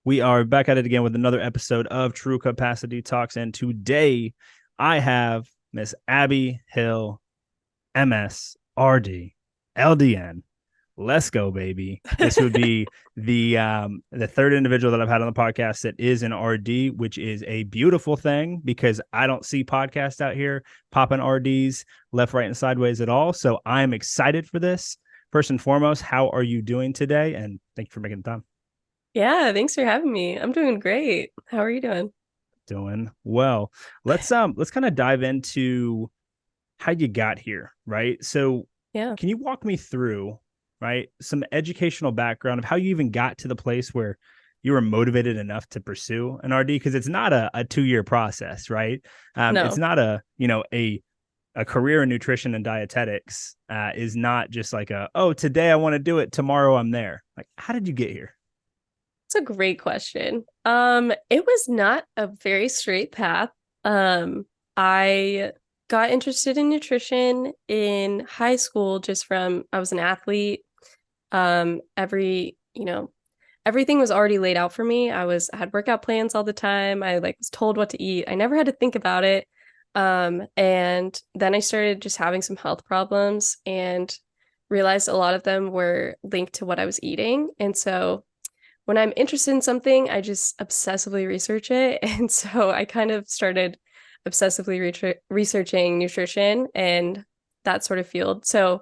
We are back at it again with another episode of True Capacity Talks. And today I have Miss Abby Hill, MS, RD, LDN. Let's go, baby. This would be the third individual that I've had on the podcast that is an RD, which is a beautiful thing because I don't see podcasts out here popping RDs left, right, and sideways at all. So I'm excited for this. First and foremost, how are you doing today? And thank you for making the time. Yeah, thanks for having me. I'm doing great. How are you doing? Doing well. Let's kind of dive into how you got here, right? So Yeah. can you walk me through, right, some educational background of how you even got to the place where you were motivated enough to pursue an RD? Because it's not a 2-year process, right? It's No, not a career in nutrition and dietetics is not just like today I want to do it, tomorrow I'm there. Like, how did you get here? it's a great question. It was not a very straight path. I got interested in nutrition in high school just from I was an athlete. Everything was already laid out for me. I had workout plans all the time. I was told what to eat. I never had to think about it. And then I started just having some health problems and realized a lot of them were linked to what I was eating. And so when I'm interested in something, I just obsessively research it. And so I kind of started obsessively researching nutrition and that sort of field. So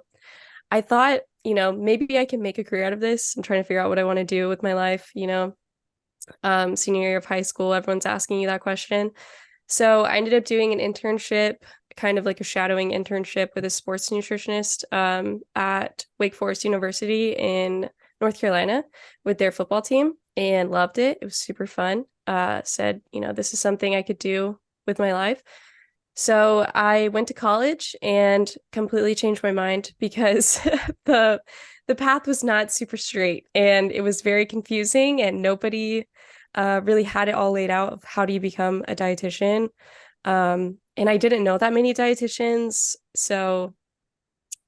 I thought, maybe I can make a career out of this. I'm trying to figure out what I want to do with my life. Senior year of high school, everyone's asking you that question. So I ended up doing an internship, kind of like a shadowing internship with a sports nutritionist at Wake Forest University in North Carolina with their football team and loved it. It was super fun. Said, this is something I could do with my life. So I went to college and completely changed my mind because the the path was not super straight and it was very confusing and nobody really had it all laid out of how do you become a dietitian. And I didn't know that many dietitians, so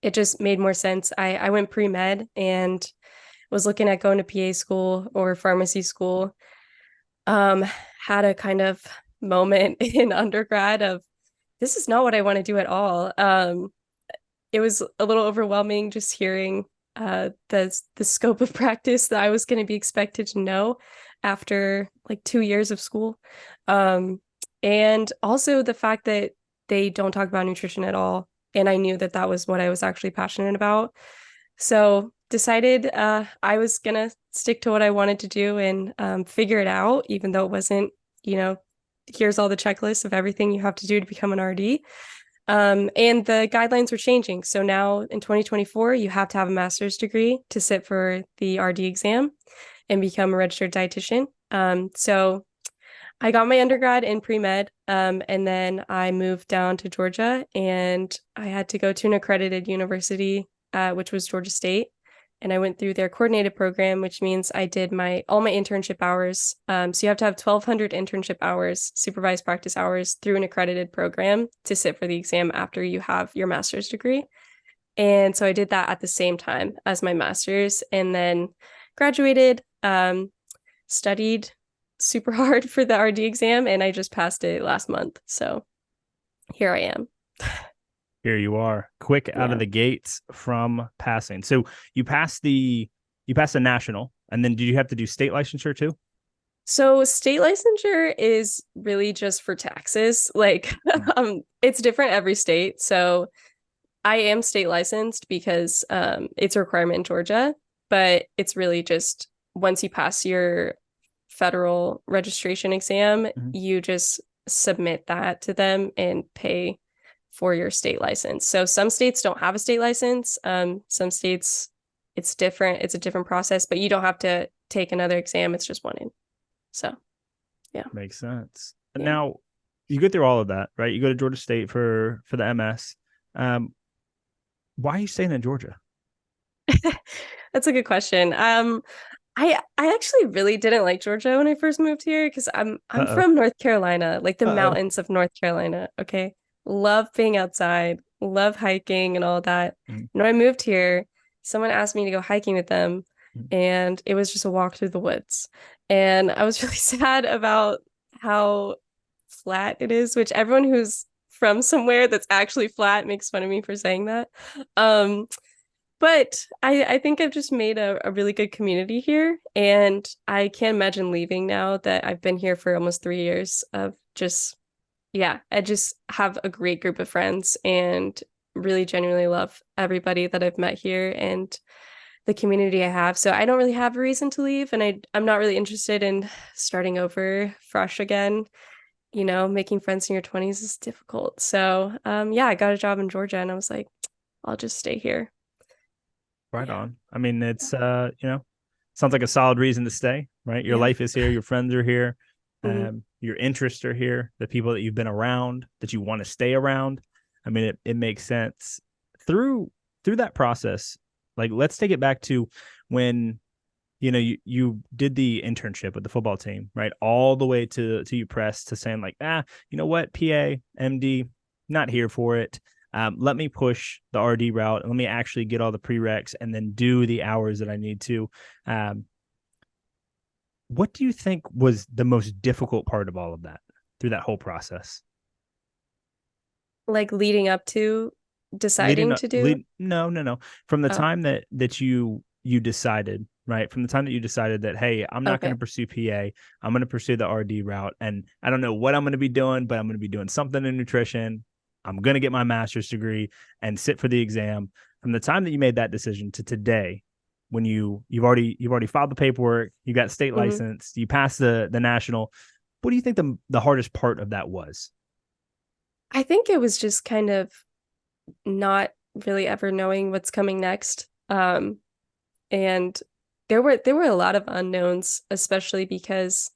it just made more sense. I went pre-med and was looking at going to PA school or pharmacy school. Um, had a kind of moment in undergrad of this is not what I want to do at all. It was a little overwhelming just hearing the scope of practice that I was going to be expected to know after like 2 years of school. And also the fact that they don't talk about nutrition at all. And I knew that that was what I was actually passionate about. So decided I was gonna stick to what I wanted to do and figure it out, even though it wasn't, here's all the checklists of everything you have to do to become an RD. And the guidelines were changing. So now in 2024, you have to have a master's degree to sit for the RD exam and become a registered dietitian. So I got my undergrad in pre-med, and then I moved down to Georgia and I had to go to an accredited university, which was Georgia State. And I went through their coordinated program, which means I did all my internship hours. So you have to have 1,200 internship hours, supervised practice hours through an accredited program to sit for the exam after you have your master's degree. And so I did that at the same time as my master's and then graduated, studied super hard for the RD exam, and I just passed it last month. So here I am. Here you are, quick out of Yeah. the gates from passing. So you passed the national, and then did you have to do state licensure too? So state licensure is really just for taxes. It's different every state. So I am state licensed because it's a requirement in Georgia, but it's really just once you pass your federal registration exam, Mhm. you just submit that to them and pay for your state license. So some states don't have a state license. Some states it's different. It's a different process, but you don't have to take another exam. It's just one in. So yeah, Makes sense. And yeah. now you go through all of that, right? You go to Georgia State for the MS. Um, why are you staying in Georgia? That's a good question. I actually really didn't like Georgia when I first moved here because I'm Uh-oh. from North Carolina, like the Uh-oh. mountains of North Carolina. Okay. Love being outside, love hiking and all that. Mm. And when I moved here, someone asked me to go hiking with them. and it was just a walk through the woods. And I was really sad about how flat it is, which everyone who's from somewhere that's actually flat makes fun of me for saying that. Um, but I think I've just made a really good community here, and I can't imagine leaving now that I've been here for almost 3 years of just, yeah, I just have a great group of friends and really genuinely love everybody that I've met here and the community I have. So I don't really have a reason to leave, and I'm not really interested in starting over fresh again. Making friends in your 20s is difficult. So yeah, I got a job in Georgia and I was like, I'll just stay here. Right Yeah. on. I mean, it's sounds like a solid reason to stay, right? Your Yeah. life is here, your friends are here, Mhm. your interests are here, the people that you've been around, that you want to stay around. I mean, it makes sense. Through through that process, like let's take it back to when you did the internship with the football team, right? All the way to you press to saying like, you know what, PA, MD, not here for it. Let me push the RD route. Let me actually get all the prereqs and then do the hours that I need to. Um, what do you think was the most difficult part of all of that through that whole process? Like leading up to Leading deciding up, to do. no. From the Oh, time that you decided, right? From the time that you decided that, hey, I'm not going to okay. pursue PA, I'm going to pursue the RD route, and I don't know what I'm going to be doing, but I'm going to be doing something in nutrition. I'm going to get my master's degree and sit for the exam. From the time that you made that decision to today, when you've already filed the paperwork, you got state hmm license, you passed the national. What do you think the hardest part of that was? I think it was just kind of not really ever knowing what's coming next. And there were a lot of unknowns, especially because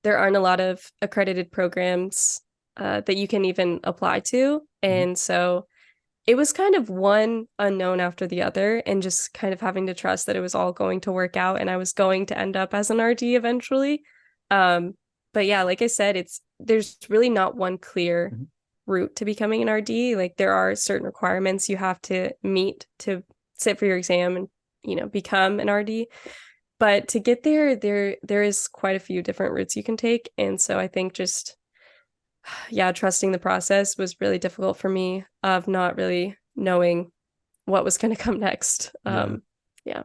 there aren't a lot of accredited programs that you can even apply to. Mm-hmm. And so it was kind of one unknown after the other, and just kind of having to trust that it was all going to work out and I was going to end up as an RD eventually. Um, but yeah, like I said, there's really not one clear Mm-hmm. route to becoming an RD. Like there are certain requirements you have to meet to sit for your exam and become an RD. But to get there is quite a few different routes you can take. And so I think just, yeah, trusting the process was really difficult for me of not really knowing what was going to come next. Yeah. Yeah.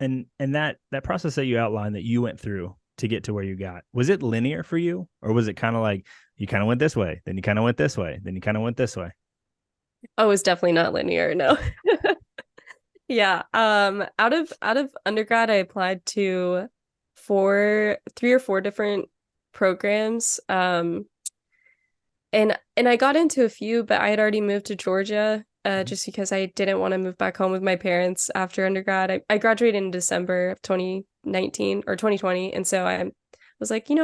And that process that you outlined that you went through to get to where you got, was it linear for you, or was it kind of like you kind of went this way, then you kind of went this way, then you kind of went this way? Oh, it was definitely not linear. No. Yeah. Out of undergrad, I applied to three or four different programs. And I got into a few, but I had already moved to Georgia, Mhm. just because I didn't want to move back home with my parents after undergrad. I graduated in December of 2019 or 2020, and so I was like, I'm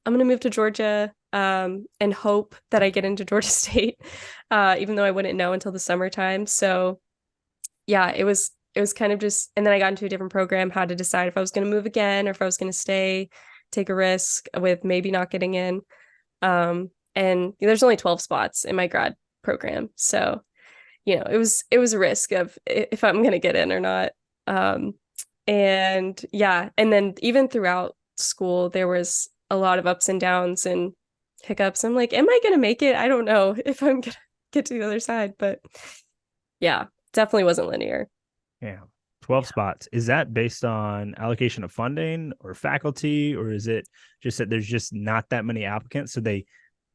gonna move to Georgia, and hope that I get into Georgia State, even though I wouldn't know until the summertime. So yeah, it was kind of just, and then I got into a different program, had to decide if I was gonna move again or if I was gonna stay, take a risk with maybe not getting in. And there's only 12 spots in my grad program. So, it was a risk of if I'm going to get in or not. Um, and yeah, and then even throughout school, there was a lot of ups and downs and hiccups. I'm like, am I going to make it? I don't know if I'm going to get to the other side, but yeah, definitely wasn't linear. Yeah. 12 spots. Is that based on allocation of funding or faculty, or is it just that there's just not that many applicants, so they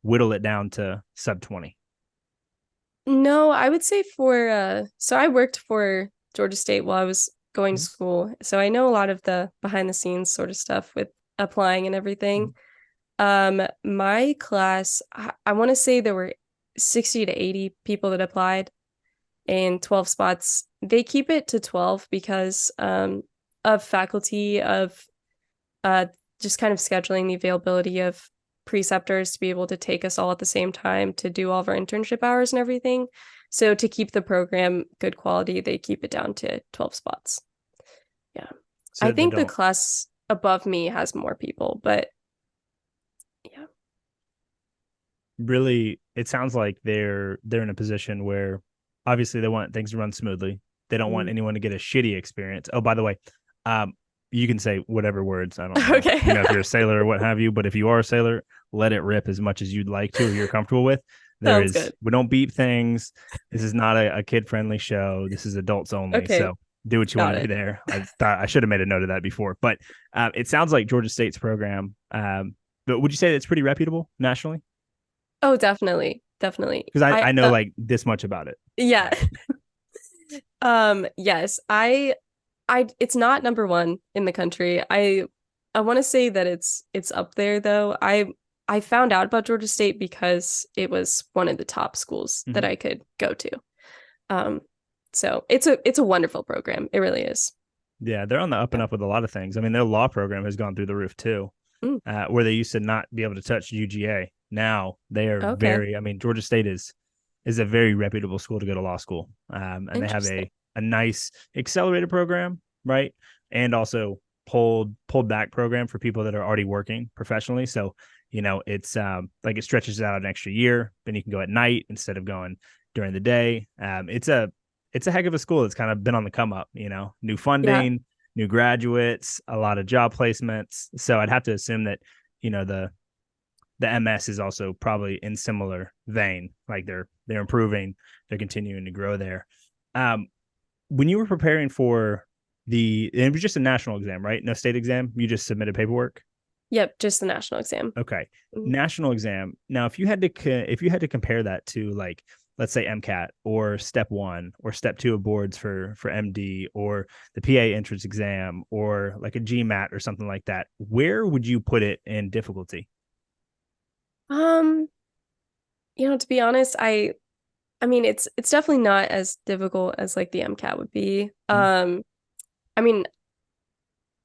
whittle it down to sub 20? No, I would say so I worked for Georgia State while I was going to Mhm. school. So I know a lot of the behind the scenes sort of stuff with applying and everything. Mhm. My class, I want to say there were 60 to 80 people that applied and 12 spots. They keep it to 12 because of faculty, of uh, just kind of scheduling the availability of preceptors to be able to take us all at the same time to do all of our internship hours and everything. So to keep the program good quality, they keep it down to 12 spots. Yeah. So I that they think the don't class above me has more people, but yeah. really, it sounds like they're in a position where obviously they want things to run smoothly. They don't want Mm. anyone to get a shitty experience. Oh, by the way, Um, you can say whatever words. I don't know, Okay. if you're a sailor or what have you, but if you are a sailor, let it rip as much as you'd like to, or you're comfortable with. Sounds good. We don't beep things. This is not a kid friendly show. This is adults only. Okay, So do what you want got to do it. there. I thought I should have made a note of that before, but it sounds like Georgia State's program. But would you say it's pretty reputable nationally? Oh, definitely. Definitely. Because I know like this much about it. Yeah. Yes, I it's not number one in the country. I want to say that it's up there though. I found out about Georgia State because it was one of the top schools that Mm-hmm. I could go to. Um, so it's a wonderful program. It really is. Yeah, they're on the up and Yeah. up with a lot of things. I mean, their law program has gone through the roof too, Mm, where they used to not be able to touch UGA. Now they are okay. very. I mean, Georgia State is a very reputable school to go to law school, and they have Interesting. a nice accelerated program, right? And also pulled back program for people that are already working professionally. So it's like it stretches out an extra year. Then you can go at night instead of going during the day. It's a heck of a school that's kind of been on the come up. New Yeah. funding, new graduates, a lot of job placements. So I'd have to assume that the MS is also probably in similar vein. Like they're improving, they're continuing to grow there. Um, when you were preparing for it was just a national exam, right? No state exam. You just submitted paperwork. Yep, just the national exam. Okay, Mm. national exam. Now, if you had to compare that to like let's say MCAT or Step 1 or Step 2 of boards for MD or the PA entrance exam or like a GMAT or something like that, where would you put it in difficulty? Um, to be honest, I mean it's definitely not as difficult as like the MCAT would be. Mhm. I mean,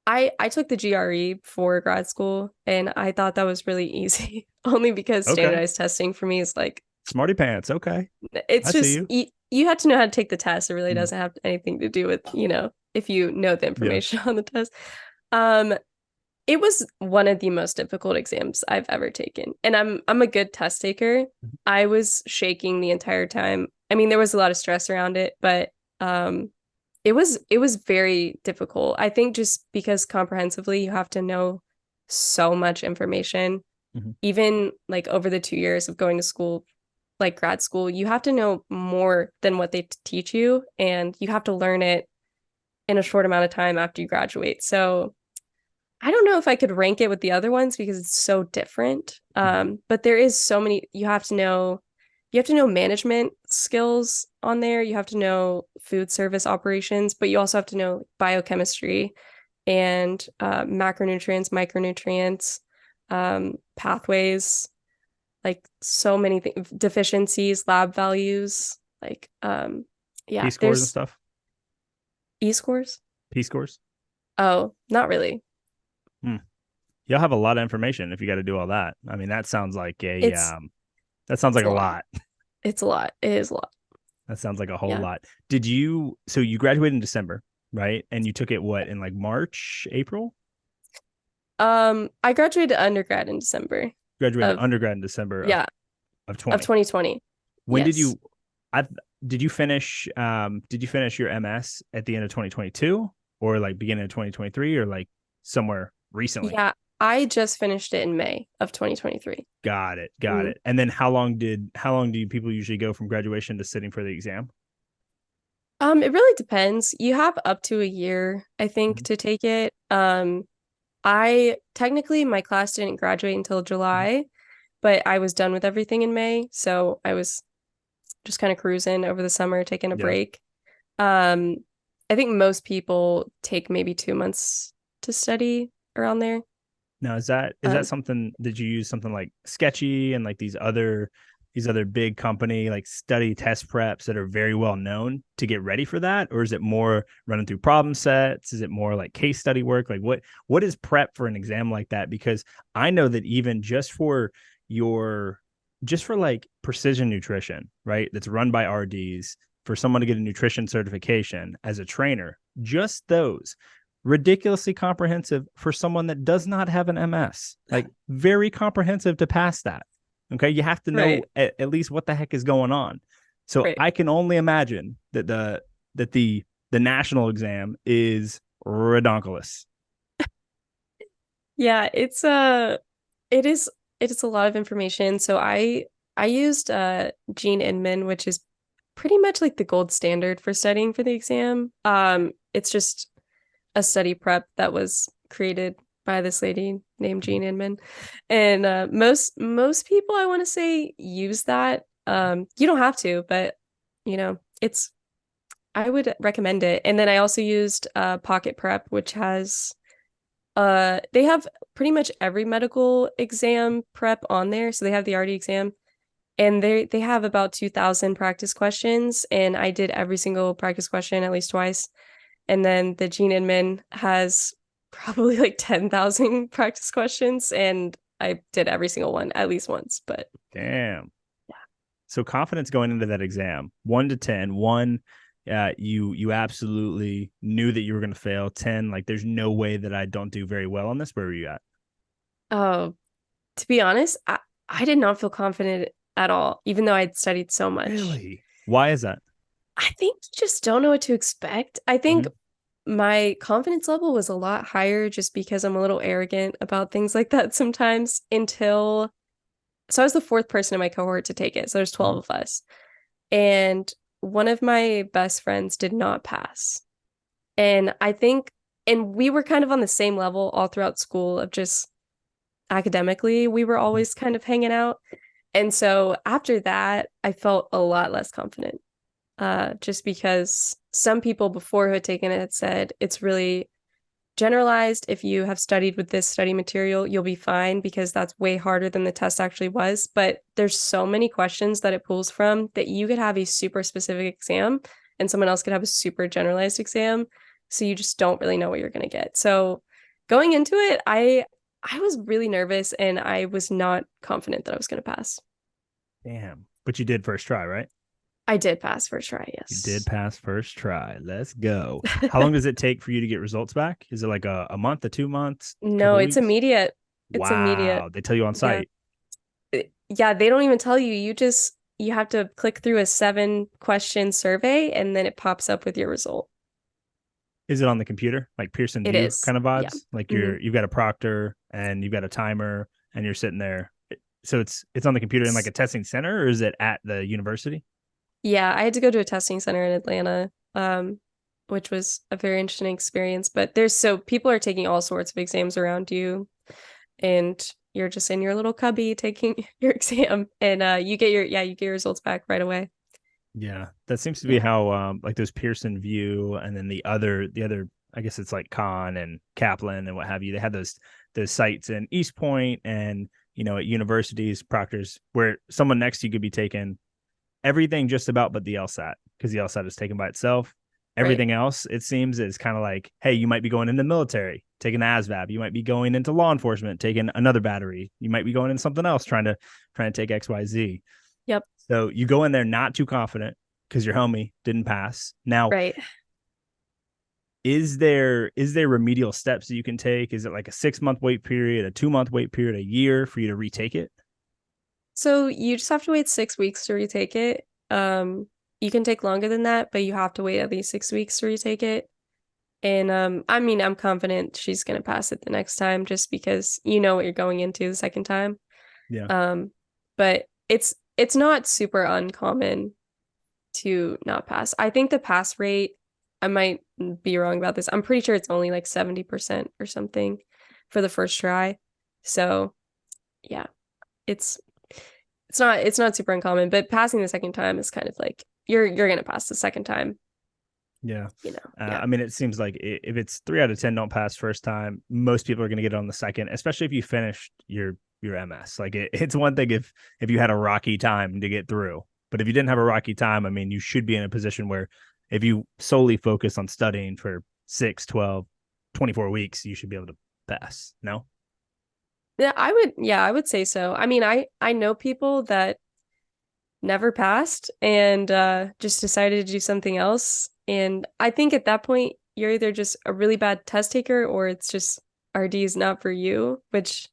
I took the GRE for grad school and I thought that was really easy only because Okay, standardized testing for me is like smarty pants. Okay, it's I see just you. you have to know how to take the test. It really Mm. doesn't have anything to do with, if you know the Yeah. information on the test. Um, it was one of the most difficult exams I've ever taken. And I'm a good test taker. I was shaking the entire time. I mean, there was a lot of stress around it, but um it was very difficult. I think just because comprehensively you have to know so much information. Mhm. Even like over the 2 years of going to school, like grad school, you have to know more than what they teach you, and you have to learn it in a short amount of time after you graduate. So I don't know if I could rank it with the other ones because it's so different. Mhm. But there is so many you have to know management skills on there. You have to know food service operations, but you also have to know biochemistry and macronutrients, micronutrients, pathways, like so many things, deficiencies, lab values, like P yeah, scores and there's stuff. e-scores. P scores. Oh, not really. Hmm. You'll have a lot of information if you got to do all that. I mean, It's that sounds it's like a a lot. lot. It's a lot. It is a lot. That sounds like a whole Yeah. lot. So you graduated in December, right? And you took it what in like March, April? I graduated undergrad in December Graduated of undergrad in December yeah, of of 20. 2020. When did Yes. you I did you finish your MS at the end of 2022 or like beginning of 2023 or like somewhere recently? Yeah, I just finished it in May of 2023. Got it. Got Mm. it. And then how long do people usually go from graduation to sitting for the exam? It really depends. You have up to a year, I think, Mhm. to take it. I technically my class didn't graduate until Mhm. July, but I was done with everything in May, so I was just kind of cruising over the summer, taking a Yeah. break. Um, I think most people take maybe 2 months to study around there. Now, is that Um, something that you use something like Sketchy and like these other big company like study test preps that are very well known to get ready for that, or is it more running through problem sets? Is it more like case study work? Like what is prep for an exam like that? Because I know that even your just for like precision nutrition, right? That's run by RDs for someone to get a nutrition certification as a trainer, just those ridiculously comprehensive for someone that does not have an MS. Like very comprehensive to pass that. Okay, you have to know right, at least what the heck is going on. So right. I can only imagine that the national exam is redonkulous. Yeah, it is it is a lot of information. So I used Gene Inman, which is pretty much like the gold standard for studying for the exam. It's just a study prep that was created by this lady named Jean Inman. And most people I want to say use that. You don't have to, but it's I would recommend it. And then I also used Pocket Prep, which has they have pretty much every medical exam prep on there. So they have the RD exam and they have about 2,000 practice questions, and I did every single practice question at least twice. And then the Gene Admin has probably like 10,000 practice questions, and I did every single one at least once. But Damn. yeah. So confidence going into that exam, 1 to 10. One, you absolutely knew that you were going to fail. 10, like there's no way that I don't do very well on this. Where were you at? Oh, to be honest, I did not feel confident at all, even though I'd studied so much. Really? Why is that? I think you just don't know what to expect. I think Mhm. my confidence level was a lot higher just because I'm a little arrogant about things like that sometimes until so I was the fourth person in my cohort to take it. So there's 12 Mhm. of us. And one of my best friends did not pass. And I think and we were kind of on the same level all throughout school of just academically, we were always kind of hanging out. And so after that, I felt a lot less confident. Just because some people before who had taken it had said it's really generalized. If you have studied with this study material, you'll be fine because that's way harder than the test actually was. But there's so many questions that it pulls from that you could have a super specific exam and someone else could have a super generalized exam. So you just don't really know what you're going to get. So going into it, I was really nervous and I was not confident that I was going to pass. Damn. But you did first try, right? I did pass first try, You did yes. pass first try. Let's go. How long does it take for you to get results back? Is it like a month, 2 months, No, couple it's weeks? immediate. It's immediate. Wow. They tell you on Yeah. site. Yeah, they don't even tell you. You have to click through a 7 question survey and then it pops up with your result. Is it on the computer? Like Pearson It VUE is. kind of Yeah. vibes? Like hmm you've got a proctor and you've got a timer and you're sitting there. So it's on the computer in like a testing center, or is it at the university? Yeah, I had to go to a testing center in Atlanta, which was a very interesting experience. But there's so people are taking all sorts of exams around you, and you're just in your little cubby taking your exam, and you get your results back right away. Yeah, that seems to be Yeah. how like those Pearson VUE and then the other I guess it's like Khan and Kaplan and what have you. They have those sites in East Point and at universities, proctors, where someone next to you could be taking everything just about but the LSAT, because the LSAT is taken by itself. Right. Everything else, it seems, is kind of like, hey, you might be going into the military, taking the ASVAB. You might be going into law enforcement, taking another battery. You might be going into something else, trying to take XYZ. Yep. So you go in there not too confident because your homie didn't pass. Now, Right. is there remedial steps that you can take? Is it like a 6 month wait period, a 2 month wait period, a year for you to retake it? So you just have to wait 6 weeks to retake it. You can take longer than that, but you have to wait at least 6 weeks to retake it. And I mean, I'm confident she's gonna pass it the next time just because you know what you're going into the second time. Yeah. Um, but it's not super uncommon to not pass. I think the pass rate, I might be wrong about this. I'm pretty sure it's only like 70% or something for the first try. So yeah, it's it's not super uncommon, but passing the second time is kind of like you're gonna pass the second time, Yeah. Yeah. I mean, it seems like if it's 3 out of 10 don't pass first time, most people are going to get it on the second, especially if you finished your MS. Like it's one thing if you had a rocky time to get through, but if you didn't have a rocky time, I mean, you should be in a position where if you solely focus on studying for 6, 12, 24 weeks, you should be able to pass. No? I would say so. I mean, I know people that never passed and just decided to do something else. And I think at that point, you're either just a really bad test taker or it's just RD is not for you, which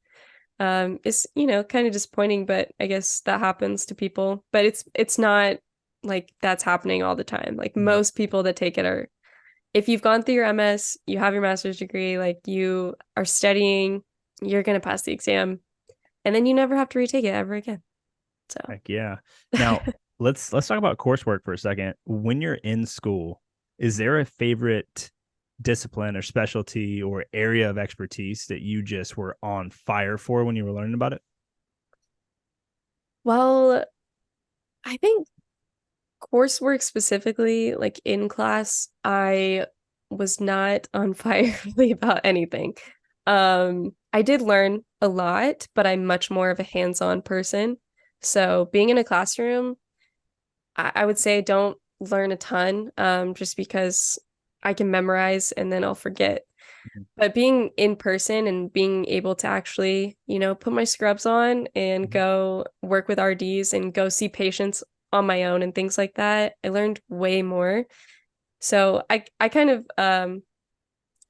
is, kind of disappointing, but I guess that happens to people. But it's not like that's happening all the time. Like No. most people that take it are if you've gone through your MS, you have your master's degree, like you are studying, you're going to pass the exam, and then you never have to retake it ever again. So, Heck yeah. Now let's talk about coursework for a second. When you're in school, is there a favorite discipline or specialty or area of expertise that you just were on fire for when you were learning about it? well, I think coursework specifically, like in class, I was not on fire really about anything. I did learn a lot, but I'm much more of a hands-on person. So being in a classroom, I would say don't learn a ton, just because I can memorize and then I'll forget. Mhm. But being in person and being able to actually, put my scrubs on and Mhm. go work with RDs and go see patients on my own and things like that, I learned way more. So I kind of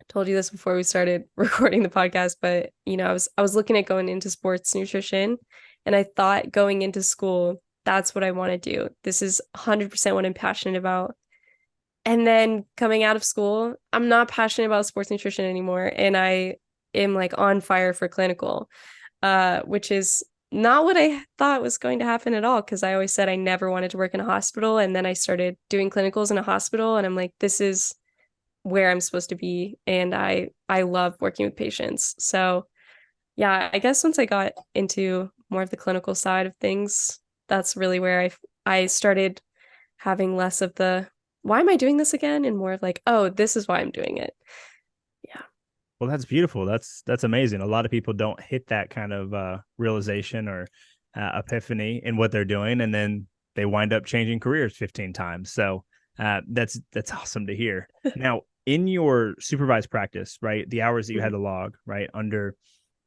told you this before we started recording the podcast, but I was looking at going into sports nutrition, and I thought going into school, that's what I want to do. This is 100% what I'm passionate about. And then coming out of school, I'm not passionate about sports nutrition anymore, and I am like on fire for clinical, which is not what I thought was going to happen at all, because I always said I never wanted to work in a hospital, and then I started doing clinicals in a hospital, and I'm like, this is where I'm supposed to be, and I love working with patients. So yeah, I guess once I got into more of the clinical side of things, that's really where I started having less of the why am I doing this again, and more of like, oh, this is why I'm doing it. Yeah. Well, that's beautiful. That's amazing. A lot of people don't hit that kind of realization or epiphany in what they're doing, and then they wind up changing careers 15 times. So that's awesome to hear. Now, in your supervised practice, right, the hours that you had Mhm. to log, right, under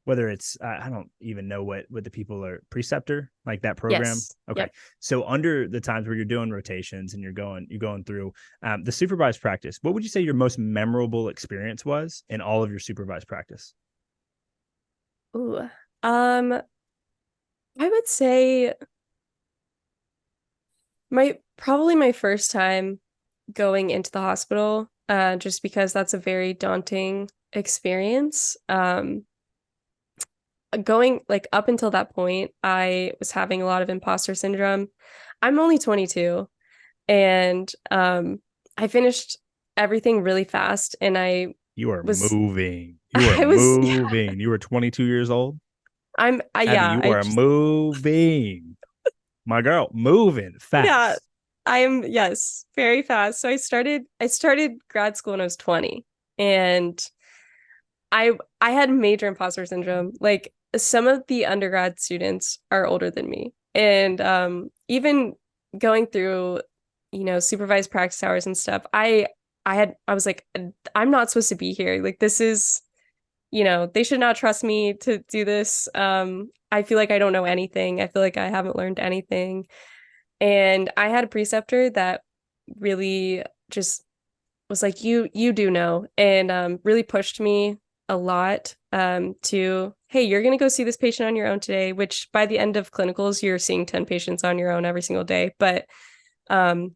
whether it's I don't even know what the people are preceptor like that program. Yes. Okay, Yep. so under the times where you're doing rotations and you're going through the supervised practice, what would you say your most memorable experience was in all of your supervised practice? Ooh. Um, I would say my first time going into the hospital, just because that's a very daunting experience. Going like up until that point, I was having a lot of imposter syndrome. I'm only 22, and I finished everything really fast, and I You are was moving. You are I was yeah, moving. You were 22 years old. Abby, yeah, you are moving. My girl, moving yeah, fast. I'm yes, very fast. So I started grad school when I was 20, and I had major imposter syndrome. Like some of the undergrad students are older than me. And even going through, supervised practice hours and stuff, I was like, I'm not supposed to be here. Like this is, they should not trust me to do this. I feel like I don't know anything. I feel like I haven't learned anything. And I had a preceptor that really just was like, you do know, and really pushed me a lot, to, hey, you're gonna go see this patient on your own today, which by the end of clinicals, you're seeing 10 patients on your own every single day. But um,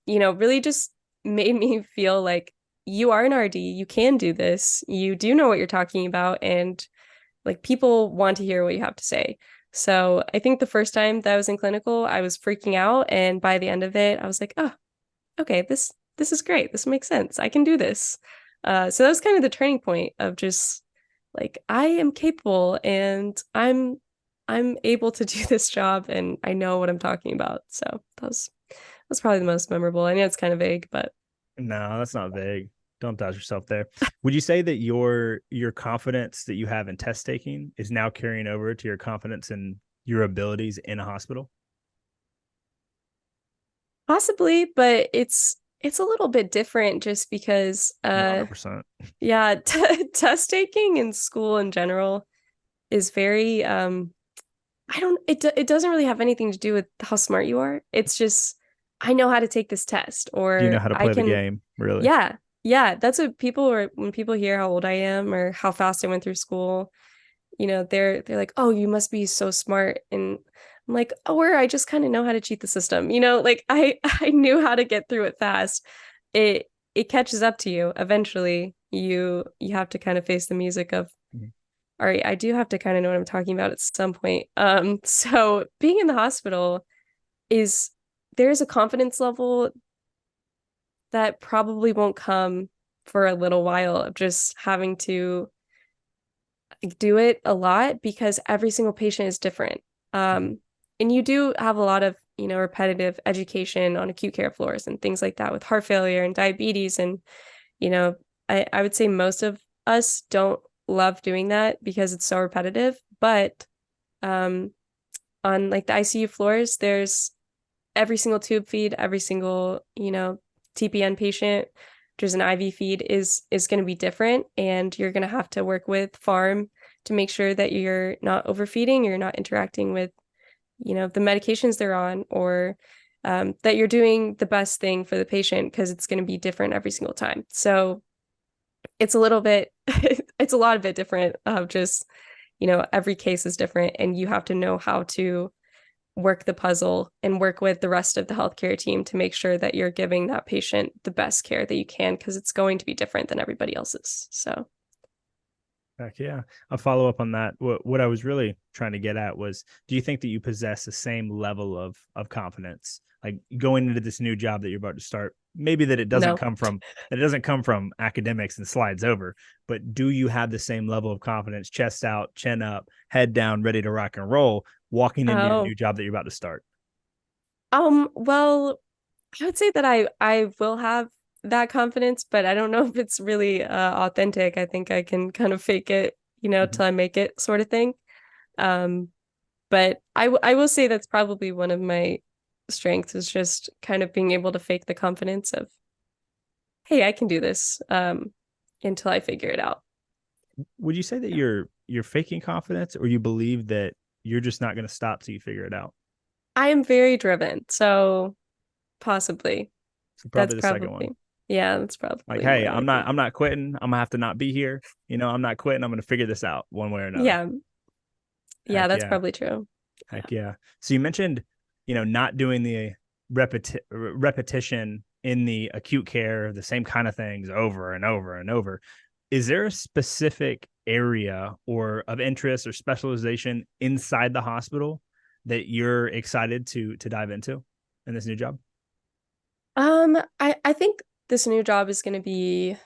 really just made me feel like you are an RD, you can do this, you do know what you're talking about, and like people want to hear what you have to say. So I think the first time that I was in clinical, I was freaking out, and by the end of it, I was like, oh, okay, this is great. This makes sense. I can do this. So that was kind of the turning point of just like I am capable, and I'm able to do this job, and I know what I'm talking about. So that was probably the most memorable. I know it's kind of vague, but No, that's not vague. Don't doubt yourself there. Would you say that your confidence that you have in test taking is now carrying over to your confidence in your abilities in a hospital? possibly, but it's a little bit different just because 100%. yeah, test taking in school in general is very I don't it doesn't really have anything to do with how smart you are. It's just I know how to take this test, Do you know or how to I play the can game, really? yeah. Yeah, that's what people are when people hear how old I am or how fast I went through school, they're like, "Oh, you must be so smart." And I'm like, "Oh, or I just kind of know how to cheat the system." Like I I knew how to get through it fast. It it catches up to you eventually. You have to kind of face the music of, Mhm. all right, I do have to kind of know what I'm talking about at some point. So being in the hospital is there's a confidence level that probably won't come for a little while of just having to do it a lot because every single patient is different. Mhm. And you do have a lot of, repetitive education on acute care floors and things like that with heart failure and diabetes. And, you know, I would say most of us don't love doing that because it's so repetitive. But um, on like the ICU floors, there's every single tube feed, every single, TPN patient, there's an IV feed is going to be different, and you're going to have to work with pharm to make sure that you're not overfeeding, you're not interacting with, the medications they're on, or that you're doing the best thing for the patient because it's going to be different every single time. So it's a little bit, it's a lot of bit different of just, every case is different, and you have to know how to work the puzzle and work with the rest of the healthcare team to make sure that you're giving that patient the best care that you can because it's going to be different than everybody else's. So, Heck yeah. I'll follow up on that. What I was really trying to get at was, do you think that you possess the same level of confidence, like going into this new job that you're about to start? Maybe that it doesn't no. come from academics and slides over, but do you have the same level of confidence, chest out, chin up, head down, ready to rock and roll, walking into your Oh, new job that you're about to start? well, I would say that I will have that confidence, but I don't know if it's really authentic. I think I can kind of fake it, Mhm. till I make it sort of thing. Um, but I will say that's probably one of my strengths is just kind of being able to fake the confidence of, hey, I can do this, until I figure it out. Would you say that Yeah. you're faking confidence, or you believe that you're just not going to stop till you figure it out? I am very driven, so possibly. So That's probably the second probably, one. yeah, that's Like, probably hey, more likely. I'm not quitting. I'm gonna have to not be here. I'm not quitting. I'm gonna figure this out one way or another. Yeah, yeah, Heck that's yeah. probably true. Yeah. Heck yeah. So you mentioned, not doing the repetition in the acute care, the same kind of things over and over and over. Is there a specific area or of interest or specialization inside the hospital that you're excited to dive into in this new job? I think this new job is going to be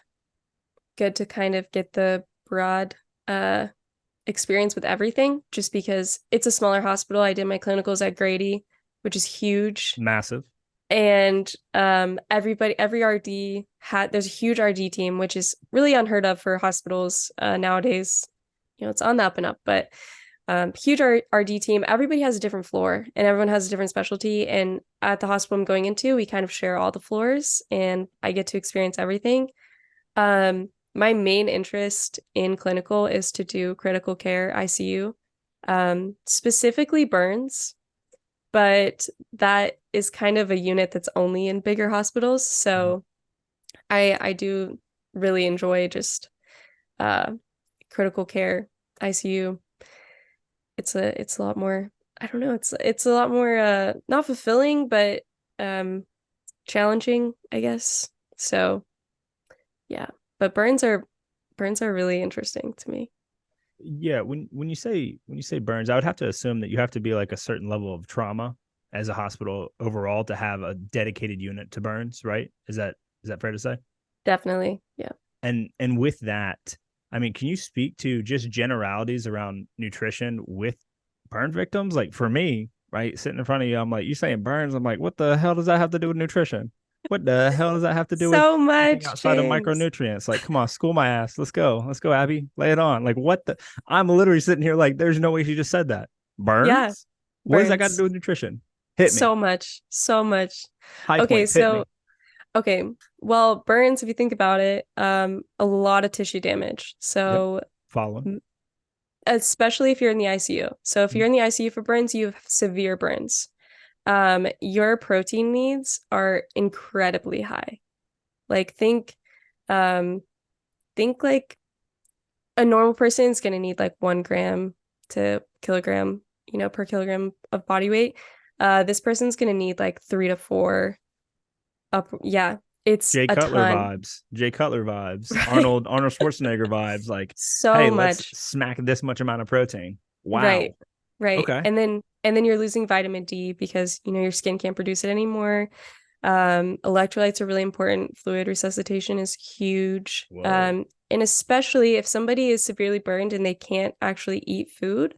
good to kind of get the broad uh experience with everything, just because it's a smaller hospital. I did my clinicals at Grady, which is huge. Massive. And every RD there's a huge RD team, which is really unheard of for hospitals nowadays. It's on the up and up, but huge RD team. Everybody has a different floor and everyone has a different specialty. And at the hospital I'm going into, we kind of share all the floors and I get to experience everything. My main interest in clinical is to do critical care ICU, specifically burns, but that is kind of a unit that's only in bigger hospitals. Mhm. So I do really enjoy just uh critical care ICU. It's a lot more, I don't know, it's a lot more not fulfilling, but um challenging, I guess. So yeah. But burns are really interesting to me. Yeah, when you say burns, I would have to assume that you have to be like a certain level of trauma as a hospital overall to have a dedicated unit to burns, right? Is that fair to say? Definitely. Yeah. And with that, I mean, can you speak to just generalities around nutrition with burn victims? Like for me, right, sitting in front of you, I'm like, you saying burns? I'm like, what the hell does that have to do with nutrition? What the hell does that have to do with So anything much, outside of James. micronutrients? Like, come on, school my ass. Let's go. Let's go, Abby. Lay it on. Like, what the? I'm literally sitting here like, there's no way she just said that. Yeah, Burns? What does that got to do burns. with nutrition? Hit me. So much. So much. High Okay, points. Hit so me. okay. Well, burns, if you think about it, a lot of tissue damage. Yep. So Following. especially if you're in the ICU. So if you're in the ICU for burns, you have severe burns. Your protein needs are incredibly high. Like um, think like a normal person is gonna need like 1 gram to kilogram, per kilogram of body weight. This person's gonna need like 3 to 4 up. Yeah. It's Jay a Cutler ton. vibes, Jay Cutler vibes, Right. Arnold Schwarzenegger vibes. Like, So hey, let's much. smack this much amount of protein. Right. Wow. Right. Okay. And then you're losing vitamin D because, your skin can't produce it anymore. Electrolytes are really important. Fluid resuscitation is huge. Whoa. And especially if somebody is severely burned and they can't actually eat food,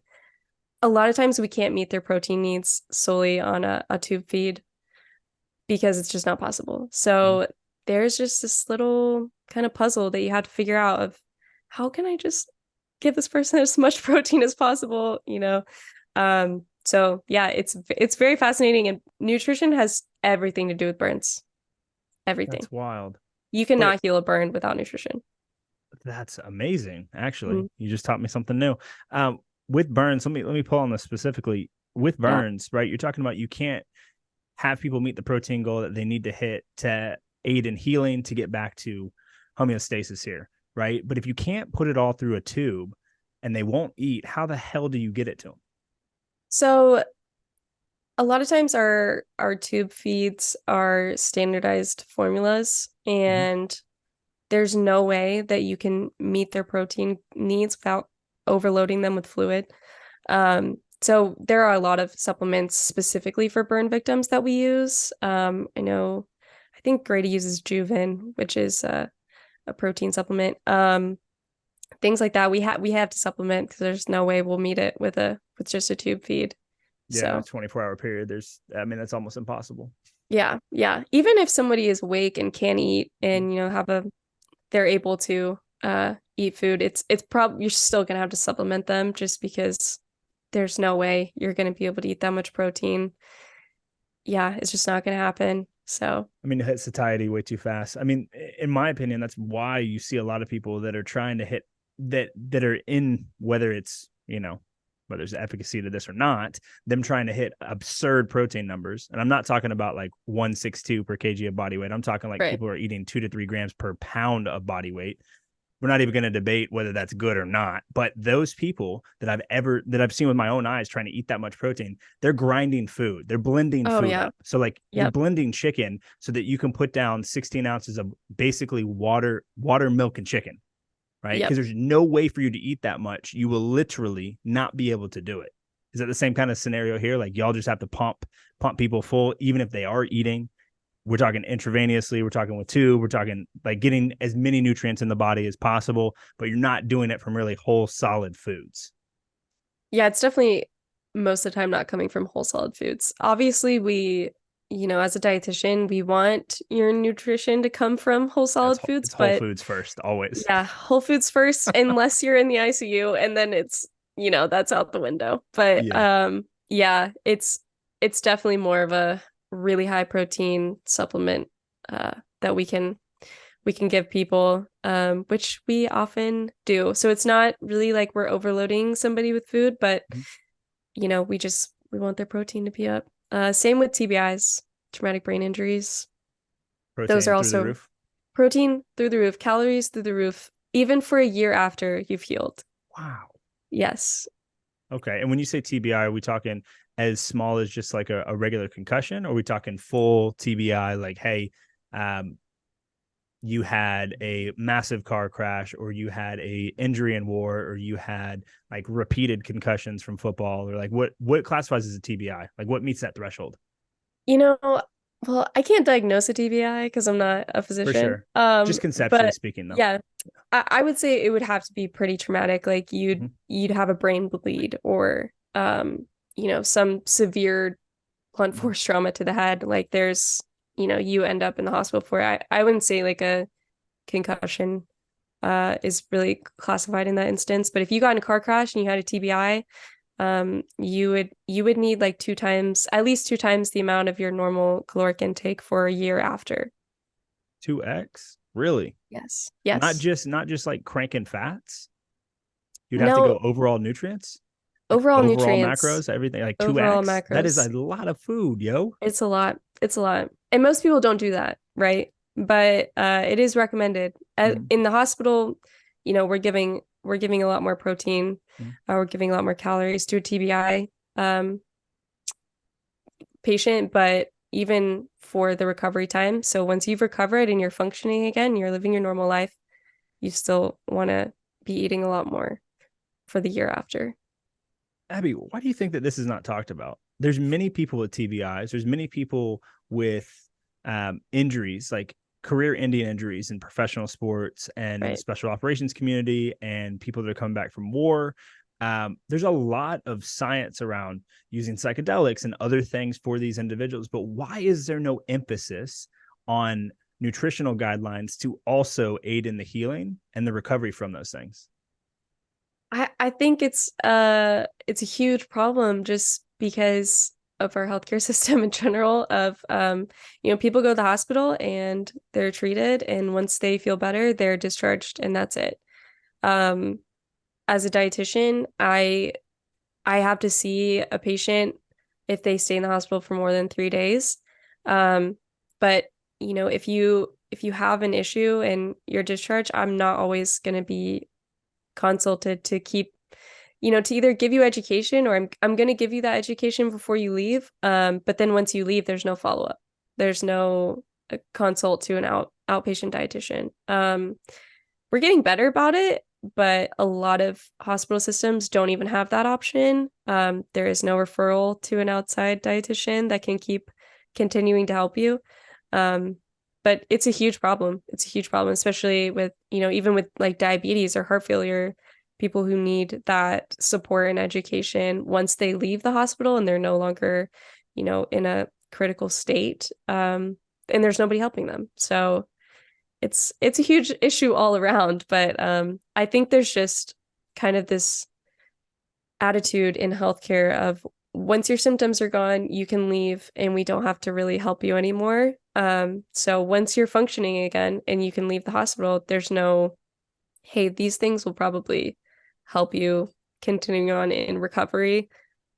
a lot of times we can't meet their protein needs solely on a tube feed because it's just not possible. Mhm. So there's just this little kind of puzzle that you have to figure out of how can I just give this person as much protein as possible. So yeah, it's very fascinating, and nutrition has everything to do with burns. Everything. That's wild. You But cannot heal a burn without nutrition. that's amazing. Actually, Mhm. you just taught me something new. With burns, let me pull on this specifically. With Yeah. burns, right? You're talking about you can't have people meet the protein goal that they need to hit to aid in healing to get back to homeostasis here, right? But if you can't put it all through a tube and they won't eat, how the hell do you get it to them? So a lot of times our tube feeds are standardized formulas, Mhm. and there's no way that you can meet their protein needs without overloading them with fluid. So there are a lot of supplements specifically for burn victims that we use. I think Grady uses Juven, which is a protein supplement. Things like that. We have to supplement because there's no way we'll meet it with just a tube feed. Yeah, in a So 24-hour period, that's almost impossible. yeah, yeah. Even if somebody is awake and can eat Mhm. and they're able to eat food, it's probably you're still gonna have to supplement them just because there's no way you're gonna be able to eat that much protein. Yeah, it's just not gonna happen. So I mean, it hit satiety way too fast. I mean, in my opinion, that's why you see a lot of people that are trying to hit that are in whether it's whether there's efficacy to this or not, them trying to hit absurd protein numbers. And I'm not talking about like 162 per kg of body weight. I'm talking like right. people are eating 2 to 3 grams per pound of body weight. We're not even going to debate whether that's good or not. But those people that I've seen with my own eyes trying to eat that much protein, they're grinding food. They're blending Oh food yeah. up. So like you're Yep. blending chicken so that you can put down 16 ounces of basically water, milk, and chicken, right? Because Yep. there's no way for you to eat that much. You will literally not be able to do it. Is that the same kind of scenario here? Like y'all just have to pump people full, even if they are eating. We're talking intravenously, we're talking with tube, we're talking like getting as many nutrients in the body as possible, but you're not doing it from really whole solid foods. Yeah, it's definitely most of the time not coming from whole solid foods. Obviously, as a dietitian, we want your nutrition to come from whole solid foods, It's whole but foods first, always. yeah, whole foods first, unless you're in the ICU, and then that's out the window. But Yeah. yeah, it's definitely more of a really high protein supplement that we can give people, which we often do. So it's not really like we're overloading somebody with food, but we want their protein to be up. Same with TBIs, traumatic brain injuries. Those Protein are through the also roof. protein through the roof, calories through the roof, even for a year after you've healed. Wow. Yes. Okay. And when you say TBI, are we talking as small as just like a regular concussion? Or are we talking full TBI, like, hey, um, you had a massive car crash, or you had a injury in war, or you had like repeated concussions from football, or like what classifies as a TBI? Like what meets that threshold? You know, well, I can't diagnose a TBI because I'm not a For physician. sure. Just conceptually But speaking though. yeah, I would say it would have to be pretty traumatic. Like Mhm. you'd have a brain bleed or some severe blunt Mhm. force trauma to the head. Like you end up in the hospital for it. I wouldn't say like a concussion is really classified in that instance. But if you got in a car crash and you had a TBI, you would need like at least two times the amount of your normal caloric intake for a year after. 2x? Really? Yes. Not Yes. just like cranking fats. You'd have to No, go overall nutrients, like overall overall nutrients, macros, everything, like overall 2x. That is a macros. lot of food, yo. It's a lot. It's a lot. And most people don't do that, right? But it is recommended. Mhm. In the hospital, we're giving a lot more protein, Mhm. we're giving a lot more calories to a TBI um, patient, but even for the recovery time. So once you've recovered and you're functioning again, you're living your normal life, you still want to be eating a lot more for the year after. Abby, why do you think that this is not talked about? There's many people with TBIs. There's many people with injuries, like career-ending injuries in professional sports and in the Right. special operations community, and people that are coming back from war. There's a lot of science around using psychedelics and other things for these individuals, but why is there no emphasis on nutritional guidelines to also aid in the healing and the recovery from those things? I think it's a huge problem just because of our healthcare system in general of people go to the hospital and they're treated, and once they feel better, they're discharged and that's it. Um as a dietitian, I have to see a patient if they stay in the hospital for more than 3 days. But if you have an issue and you're discharged, I'm not always going to be consulted to keep, to either give you education or I'm going to give you that education before you leave. But then once you leave, there's no follow-up. There's no consult to an outpatient dietitian. We're getting better about it, but a lot of hospital systems don't even have that option. There is no referral to an outside dietitian that can keep continuing to help you. But it's a huge problem. It's a huge problem, especially with, even with like diabetes or heart failure, people who need that support and education once they leave the hospital and they're no longer, in a critical state. And there's nobody helping them. So it's a huge issue all around, but I think there's just kind of this attitude in healthcare of once your symptoms are gone, you can leave and we don't have to really help you anymore. So once you're functioning again and you can leave the hospital, there's no, hey, these things will probably help you continuing on in recovery.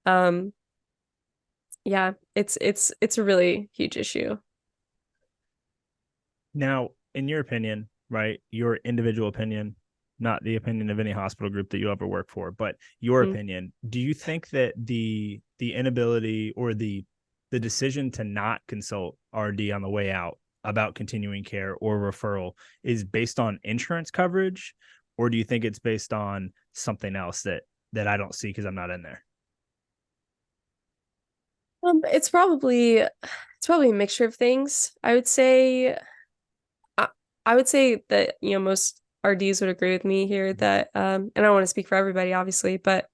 Um, yeah, it's a really huge issue. Now, in your opinion, right, your individual opinion, not the opinion of any hospital group that you ever work for, but your Mm. opinion, do you think that the inability or the decision to not consult RD on the way out about continuing care or referral is based on insurance coverage, or do you think it's based on something else that I don't see because I'm not in there? It's probably a mixture of things. I, I would say that, most RDs would agree with me here that, and I don't want to speak for everybody, obviously, but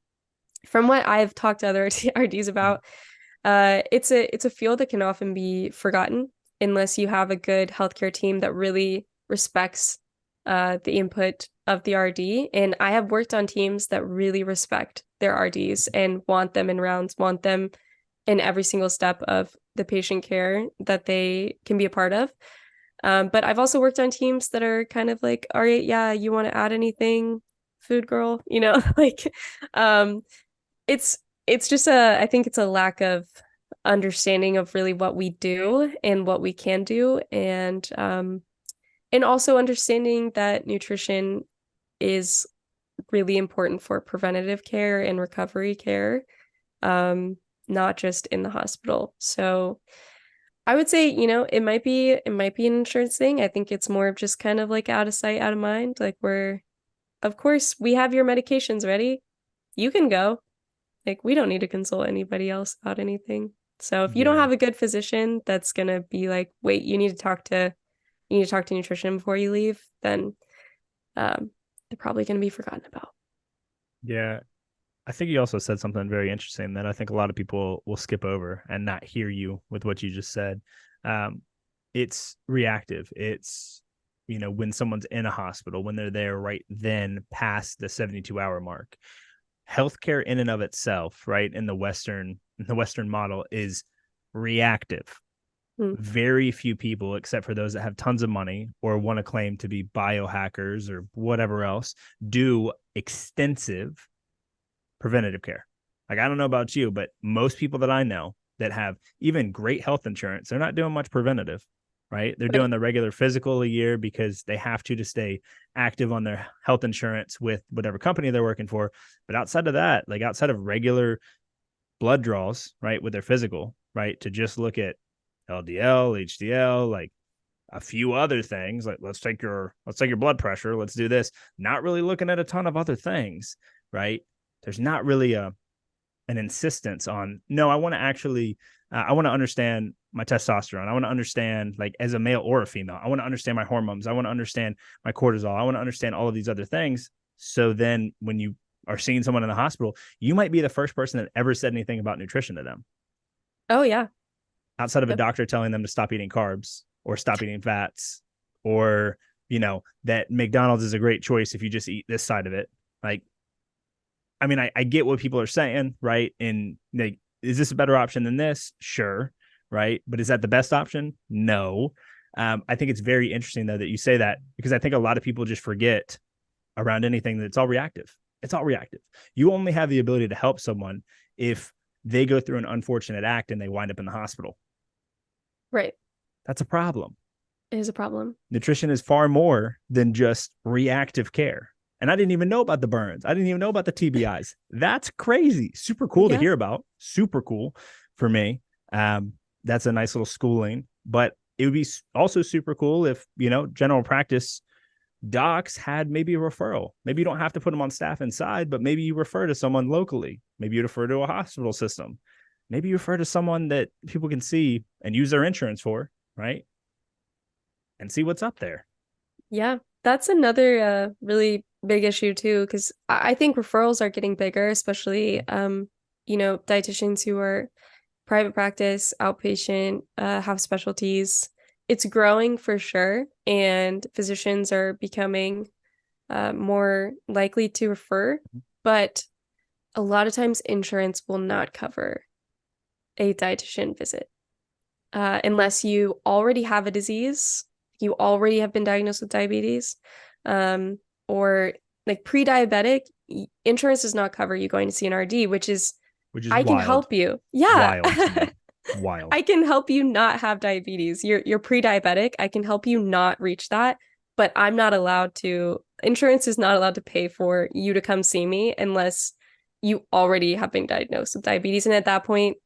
from what I've talked to other RDs about, it's a field that can often be forgotten unless you have a good healthcare team that really respects the input of the RD. And I have worked on teams that really respect their RDs and want them in rounds, want them in every single step of the patient care that they can be a part of. But I've also worked on teams that are kind of like, all right, yeah, you want to add anything, food girl, like um, it's it's just I think it's a lack of understanding of really what we do and what we can do, and also understanding that nutrition is really important for preventative care and recovery care, um, not just in the hospital. So I would say, it might be an insurance thing. I think it's more of just kind of like out of sight, out of mind. Like of course, we have your medications ready. You can go. Like we don't need to consult anybody else about anything. So if you don't Yeah. have a good physician that's gonna be like, wait, you need to talk to nutrition before you leave, then they're probably gonna be forgotten about. Yeah. I think you also said something very interesting that I think a lot of people will skip over and not hear you with what you just said. Um, it's reactive. It's, when someone's in a hospital, when they're there right then past the 72-hour mark. Healthcare in and of itself, right, in the Western model is reactive. Mm. Very few people, except for those that have tons of money or want to claim to be biohackers or whatever else, do extensive preventative care. Like, I don't know about you, but most people that I know that have even great health insurance, they're not doing much preventative, right? They're doing Right. the regular physical a year because they have to stay active on their health insurance with whatever company they're working for. But outside of that, like outside of regular blood draws, right, with their physical, right, to just look at LDL, HDL, like a few other things. Like let's take your blood pressure. Let's do this. Not really looking at a ton of other things, right? There's not really an insistence on, no, I want to actually I want to understand my testosterone. I want to understand, like, as a male or a female, I want to understand my hormones. I want to understand my cortisol. I want to understand all of these other things. So then when you are seeing someone in the hospital, you might be the first person that ever said anything about nutrition to them, Oh yeah. outside of a Yep. doctor telling them to stop eating carbs or stop eating fats, or, that McDonald's is a great choice if you just eat this side of it. Like, I mean, I get what people are saying, right? And like, is this a better option than this? Sure, right? But is that the best option? No. I think it's very interesting, though, that you say that, because I think a lot of people just forget around anything that it's all reactive. It's all reactive. You only have the ability to help someone if they go through an unfortunate act and they wind up in the hospital. Right. That's a problem. It is a problem. Nutrition is far more than just reactive care. And I didn't even know about the burns. I didn't even know about the TBIs. That's crazy. Super cool to Yeah. hear about. Super cool for me. That's a nice little schooling. But it would be also super cool if, general practice docs had maybe a referral. Maybe you don't have to put them on staff inside, but maybe you refer to someone locally. Maybe you refer to a hospital system. Maybe you refer to someone that people can see and use their insurance for, right? And see what's up there. Yeah. That's another really big issue too, because I think referrals are getting bigger, especially dietitians who are private practice, outpatient, have specialties. It's growing for sure, and physicians are becoming more likely to refer, but a lot of times insurance will not cover a dietitian visit unless you already have a disease, you already have been diagnosed with diabetes, or like pre-diabetic. Insurance does not cover you going to see an RD, which is Which is I can wild. help you. Yeah. Wild to me. Wild. I can help you not have diabetes. You're pre-diabetic. I can help you not reach that, but I'm not allowed to, insurance is not allowed to pay for you to come see me unless you already have been diagnosed with diabetes. And at that point,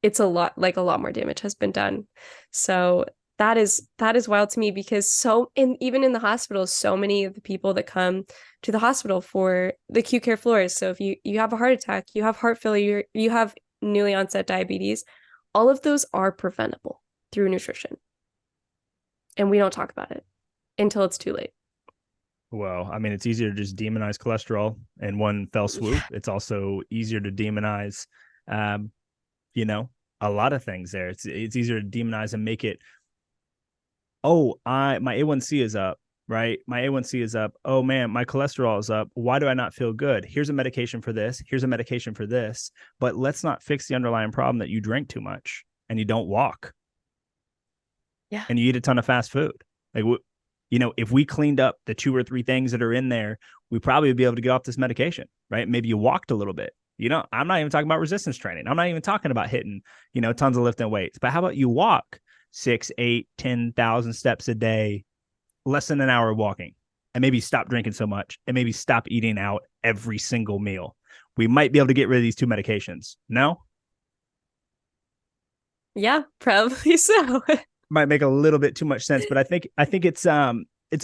it's a lot more damage has been done. So that is wild to me, because even in the hospital, so many of the people that come to the hospital for the acute care floors. So if you have a heart attack, you have heart failure, you have newly onset diabetes, all of those are preventable through nutrition. And we don't talk about it until it's too late. Well, I mean, it's easier to just demonize cholesterol in one fell swoop. It's also easier to demonize, um, a lot of things there. It's easier to demonize and make it, oh, my A1C is up, right? My A1C is up. Oh man, my cholesterol is up. Why do I not feel good? Here's a medication for this. Here's a medication for this. But let's not fix the underlying problem that you drink too much and you don't walk. Yeah. And you eat a ton of fast food. Like, if we cleaned up the 2 or 3 things that are in there, we probably would be able to get off this medication, right? Maybe you walked a little bit. I'm not even talking about resistance training. I'm not even talking about hitting, tons of lifting weights. But how about you walk 6, 8, 10,000 steps a day, less than an hour walking, and maybe stop drinking so much, and maybe stop eating out every single meal. We might be able to get rid of these 2 medications. No? Yeah, probably so. Might make a little bit too much sense, but I think it's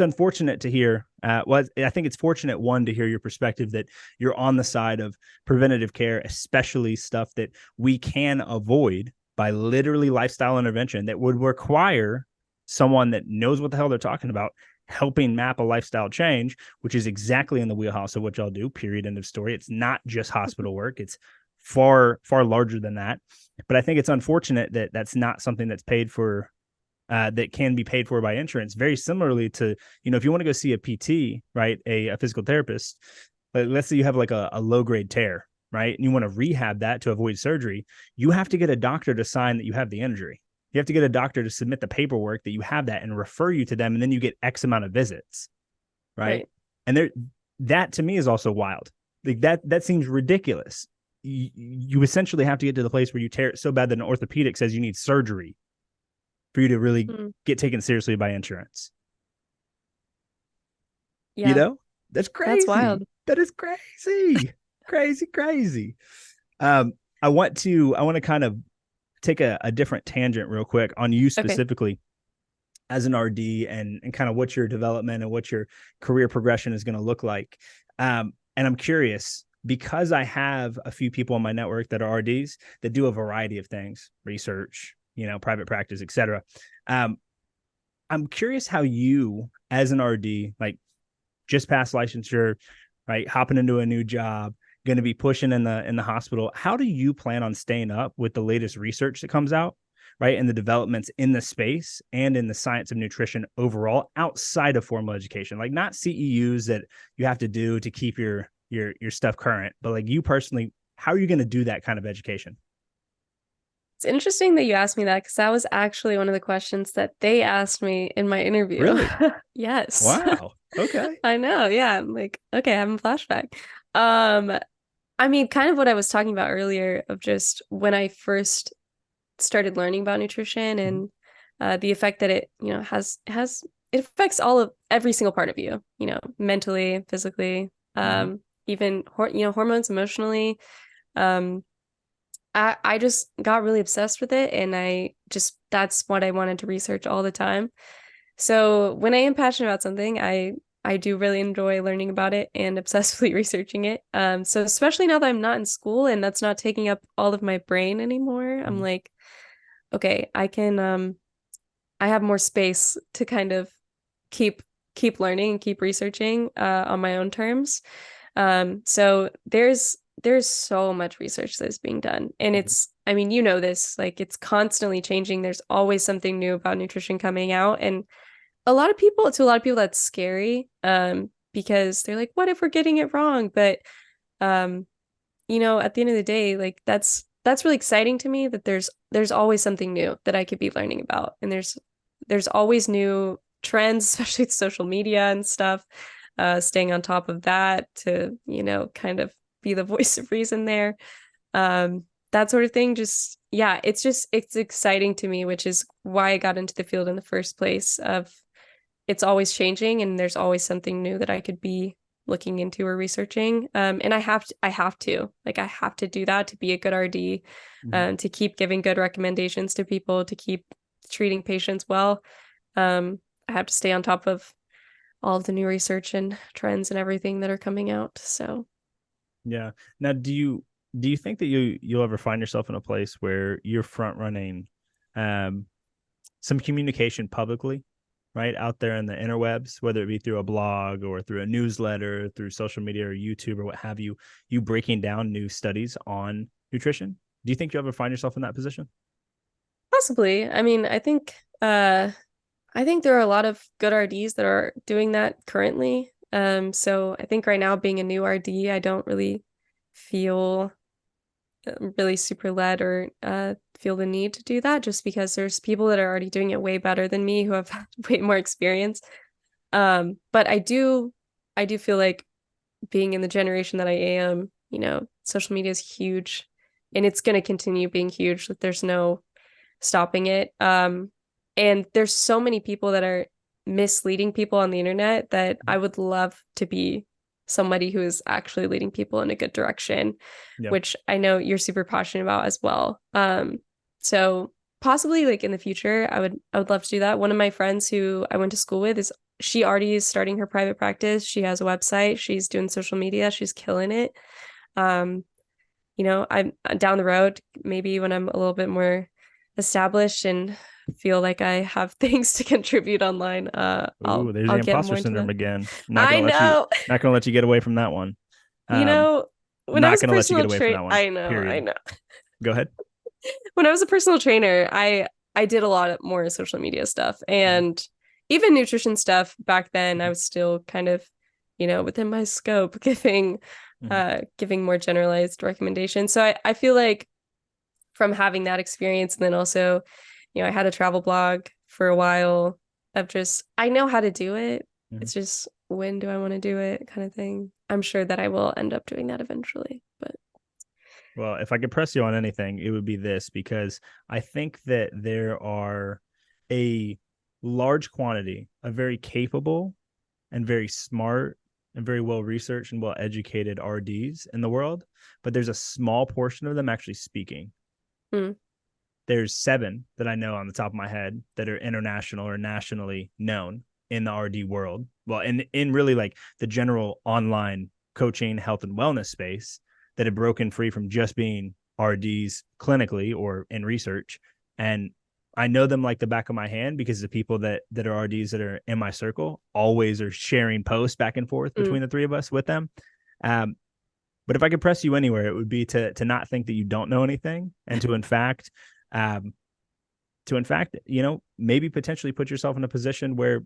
unfortunate to hear. I think it's fortunate, one, to hear your perspective that you're on the side of preventative care, especially stuff that we can avoid by literally lifestyle intervention that would require someone that knows what the hell they're talking about helping map a lifestyle change, which is exactly in the wheelhouse of what y'all do. Period. End of story. It's not just hospital work. It's far, far larger than that. But I think it's unfortunate that that's not something that's paid for, that can be paid for by insurance. Very similarly to, if you want to go see a PT, right, a physical therapist, let's say you have like a low grade tear, right, and you want to rehab that to avoid surgery, you have to get a doctor to sign that you have the injury. You have to get a doctor to submit the paperwork that you have that and refer you to them, and then you get X amount of visits, right? And that to me is also wild. Like that seems ridiculous. You essentially have to get to the place where you tear it so bad that an orthopedic says you need surgery for you to really get taken seriously by insurance. Yeah. That's crazy. That's wild. That is crazy. Crazy. I want to kind of take a different tangent real quick on you Okay. specifically as an RD, and kind of what your development and what your career progression is going to look like. And I'm curious, because I have a few people in my network that are RDs that do a variety of things, research, private practice, etc. I'm curious how you, as an RD, like just past licensure, right, hopping into a new job, going to be pushing in the hospital. How do you plan on staying up with the latest research that comes out, right, and the developments in the space and in the science of nutrition overall, outside of formal education, like not CEUs that you have to do to keep your stuff current, but like you personally, how are you going to do that kind of education? It's interesting that you asked me that because that was actually one of the questions that they asked me in my interview. Really? Yes. Wow. Okay. I know. Yeah. I'm like, okay, I'm a flashback. Um, I mean, kind of what I was talking about earlier of just when I first started learning about nutrition Mm-hmm. and the effect that it, has it affects all of every single part of you, mentally, physically, Mm-hmm. even hormones, emotionally. Um, I just got really obsessed with it, and that's what I wanted to research all the time. So when I am passionate about something, I do really enjoy learning about it and obsessively researching it. So especially now that I'm not in school and that's not taking up all of my brain anymore, I'm Mm-hmm. like, okay, I have more space to kind of keep keep learning and keep researching on my own terms. So there's so much research that's being done, and Mm-hmm. I mean, this, like it's constantly changing. There's always something new about nutrition coming out, and to a lot of people that's scary, because they're like, what if we're getting it wrong? But um, at the end of the day, like that's really exciting to me that there's always something new that I could be learning about. And there's always new trends, especially with social media and stuff. Staying on top of that to, kind of be the voice of reason there. That sort of thing. Just yeah, it's exciting to me, which is why I got into the field in the first place of it's always changing and there's always something new that I could be looking into or researching. And I have to do that to be a good RD, Mm-hmm. to keep giving good recommendations to people, to keep treating patients well. I have to stay on top of all of the new research and trends and everything that are coming out. So Yeah. Now, do you think that you'll ever find yourself in a place where you're front running um some communication publicly, right, out there in the interwebs, whether it be through a blog or through a newsletter, through social media or YouTube or what have you, you breaking down new studies on nutrition? Do you think you'll ever find yourself in that position? possibly, I mean, I think there are a lot of good RDs that are doing that currently. So I think right now being a new RD, I don't really feel really super led or feel the need to do that just because there's people that are already doing it way better than me who have way more experience. But I do feel like being in the generation that I am, social media is huge and it's going to continue being huge. Like there's no stopping it. And there's so many people that are misleading people on the internet that I would love to be somebody who is actually leading people in a good direction, Yeah. which I know you're super passionate about as well. So possibly like in the future, I would love to do that. One of my friends who I went to school with is she already is starting her private practice. She has a website. She's doing social media. She's killing it. Um, I'm down the road, maybe when I'm a little bit more established and feel like I have things to contribute online, Ooh, there's the I'll get imposter more into syndrome that. again. I know. Not gonna let you get away from that one. You Um, know, when I Not was a gonna let you get personal away from trainer, that one. I Period. know. Go ahead. When I was a personal trainer, I did a lot more social media stuff Mm-hmm. and even nutrition stuff back then. I was still kind of, within my scope, Mm-hmm. giving more generalized recommendations. So I feel like from having that experience and then also, I had a travel blog for a while of just I know how to do it. Mm-hmm. It's just when do I want to do it kind of thing. I'm sure that I will end up doing that eventually, but Well, if I could press you on anything, it would be this, because I think that there are a large quantity of very capable and very smart and very well researched and well educated RDs in the world, but there's a small portion of them actually speaking. mm, there's 7 that I know on the top of my head that are international or nationally known in the RD world. Well, in really like the general online coaching, health and wellness space that have broken free from just being RDs clinically or in research. And I know them like the back of my hand because the people that are RDs that are in my circle always are sharing posts back and forth between the 3 of us with them. But if I could press you anywhere, it would be to not think that you don't know anything, and to in fact, maybe potentially put yourself in a position where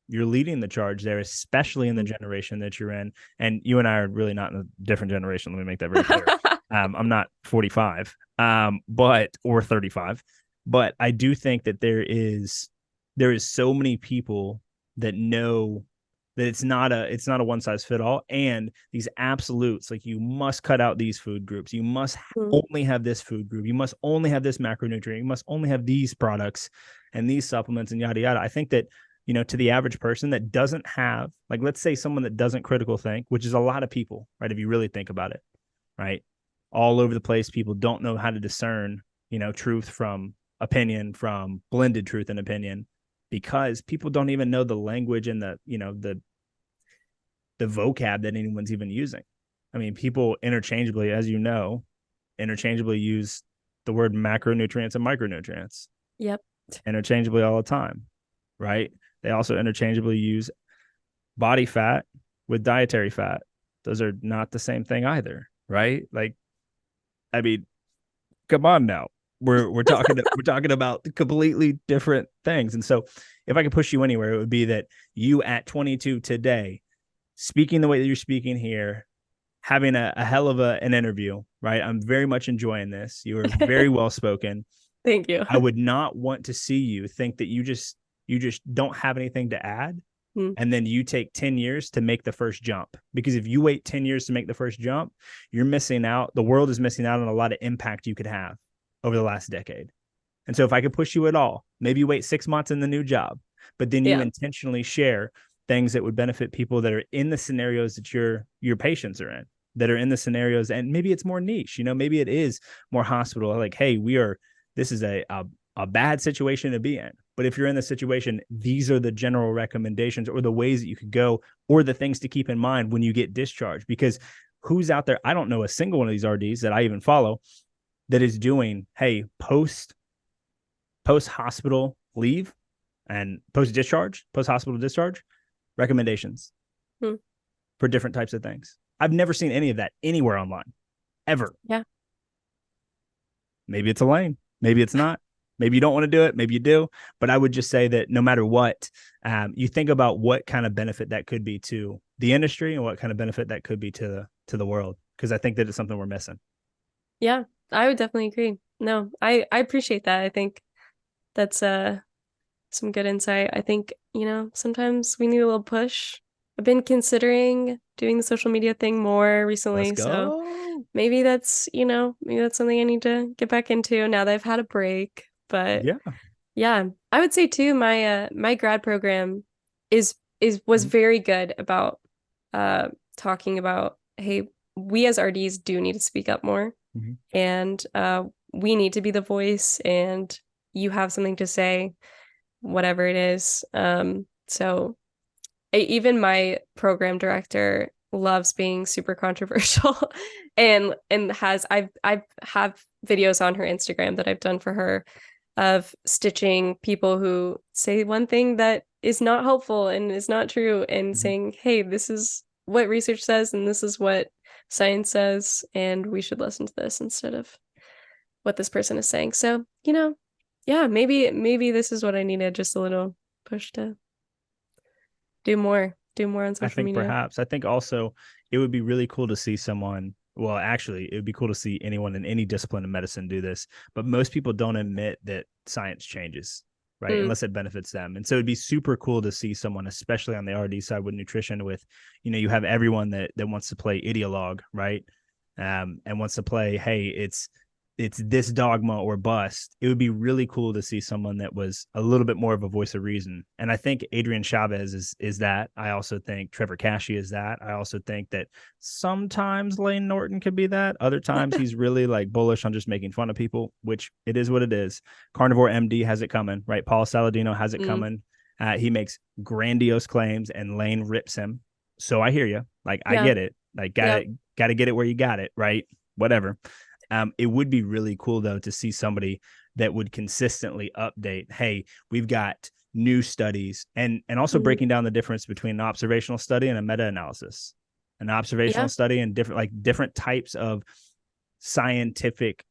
you're leading the charge there, especially in the generation that you're in. And you and I are really not in a different generation. Let me make that very clear. I'm not 45, or 35, but I do think that there is so many people that know that it's not a one size fit all. And these absolutes, like you must cut out these food groups. You must only have this food group. You must only have this macronutrient. You must only have these products and these supplements and yada, yada. I think that, to the average person that doesn't have, like, let's say someone that doesn't critical think, which is a lot of people, right? If you really think about it, right? All over the place, people don't know how to discern, truth from opinion, from blended truth and opinion, because people don't even know the language and the vocab that anyone's even using. I mean, people interchangeably, as you know, use the word macronutrients and micronutrients. Yep. Interchangeably all the time, right? They also interchangeably use body fat with dietary fat. Those are not the same thing either, right? Like, I mean, come on now. We're talking about completely different things. And so if I could push you anywhere, it would be that you at 22 today, speaking the way that you're speaking here, having a hell of an interview, right? I'm very much enjoying this. You are very well spoken. Thank you. I would not want to see you think that you just don't have anything to add. And then you take 10 years to make the first jump. Because if you wait 10 years to make the first jump, you're missing out. The world is missing out on a lot of impact you could have over the last decade. And so if I could push you at all, maybe you wait 6 months in the new job, but then you intentionally share things that would benefit people that are in the scenarios that your patients are in, that are in the scenarios. And maybe it's more niche, maybe it is more hospital. Like, hey, this is a bad situation to be in. But if you're in the situation, these are the general recommendations or the ways that you could go, or the things to keep in mind when you get discharged. Because who's out there? I don't know a single one of these RDs that I even follow that is doing, hey, post hospital leave and post hospital discharge recommendations for different types of things. I've never seen any of that anywhere online, ever. Yeah. Maybe it's a lane. Maybe it's not. Maybe you don't want to do it. Maybe you do. But I would just say that no matter what, you think about what kind of benefit that could be to the industry and what kind of benefit that could be to the world, because I think that it's something we're missing. Yeah, I would definitely agree. No, I appreciate that. I think that's some good insight. I think, sometimes we need a little push. I've been considering doing the social media thing more recently. Let's go. So maybe that's something I need to get back into now that I've had a break. But yeah, I would say too, my grad program was very good about talking about, hey, we as RDs do need to speak up more, and we need to be the voice, and you have something to say, whatever it is. So even my program director loves being super controversial and I have videos on her Instagram that I've done for her of stitching people who say one thing that is not helpful and is not true, and saying, hey, this is what research says and this is what science says, and we should listen to this instead of what this person is saying. So, yeah, maybe this is what I needed, just a little push to do more on social media. Perhaps. I think also it would be really cool to see someone, well, actually, it would be cool to see anyone in any discipline of medicine do this, but most people don't admit that science changes, right? Unless it benefits them. And so it'd be super cool to see someone, especially on the RD side with nutrition, with, you have everyone that wants to play ideologue, right? And wants to play, hey, it's it's this dogma or bust. It would be really cool to see someone that was a little bit more of a voice of reason. And I think Adrian Chavez is that. I also think Trevor Cashy is that. I also think that sometimes Lane Norton could be that. Other times he's really like bullish on just making fun of people, which it is what it is. Carnivore MD has it coming, right? Paul Saladino has it coming. He makes grandiose claims and Lane rips him. So I hear you. Like, I get it. Like, got to get it where you got it, right? Whatever. It would be really cool, though, to see somebody that would consistently update. Hey, we've got new studies, and also breaking down the difference between an observational study and a meta-analysis. An observational study and different types of scientific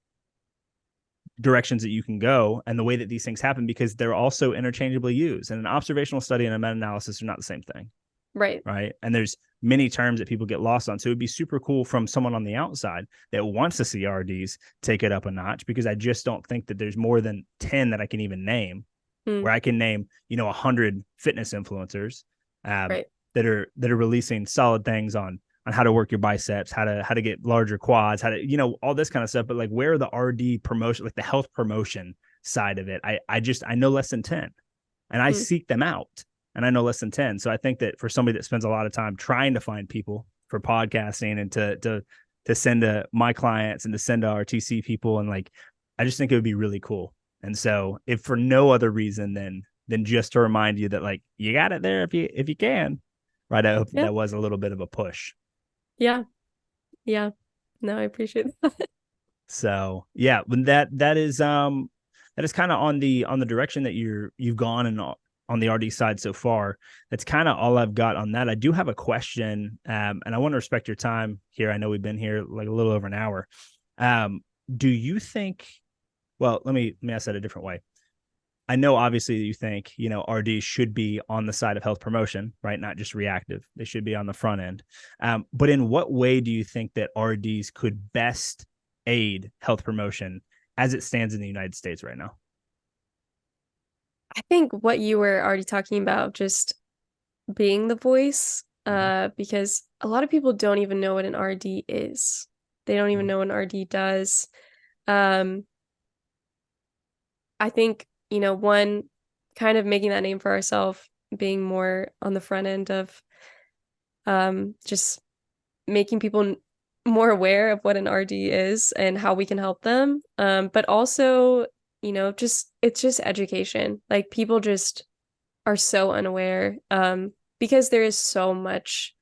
directions that you can go, and the way that these things happen, because they're also interchangeably used. And an observational study and a meta-analysis are not the same thing. Right. And there's many terms that people get lost on. So it'd be super cool from someone on the outside that wants to see RDs take it up a notch, because I just don't think that there's more than 10 that I can even name, where I can name, 100 fitness influencers that are releasing solid things on how to work your biceps, how to get larger quads, how to, all this kind of stuff. But like, where are the RD promotion, like the health promotion side of it? I know less than 10, and I seek them out. And I know less than 10. So I think that for somebody that spends a lot of time trying to find people for podcasting and to send to my clients and to send to our TC people, and like, I just think it would be really cool. And so, if for no other reason than just to remind you that, like, you got it there if you can, right? I hope that was a little bit of a push. Yeah. No, I appreciate that. So yeah, when that is kind of on the direction that you've gone and on the RD side so far. That's kind of all I've got on that. I do have a question, and I want to respect your time here. I know we've been here like a little over an hour. Do you think, well, let me ask that a different way. I know obviously you think, RD should be on the side of health promotion, right? Not just reactive. They should be on the front end. But in what way do you think that RDs could best aid health promotion as it stands in the United States right now? I think what you were already talking about, just being the voice, because a lot of people don't even know what an RD is. They don't even know what an RD does. I think, one, kind of making that name for ourselves, being more on the front end of just making people more aware of what an RD is and how we can help them. But also, it's just education. Like, people just are so unaware, because there is so much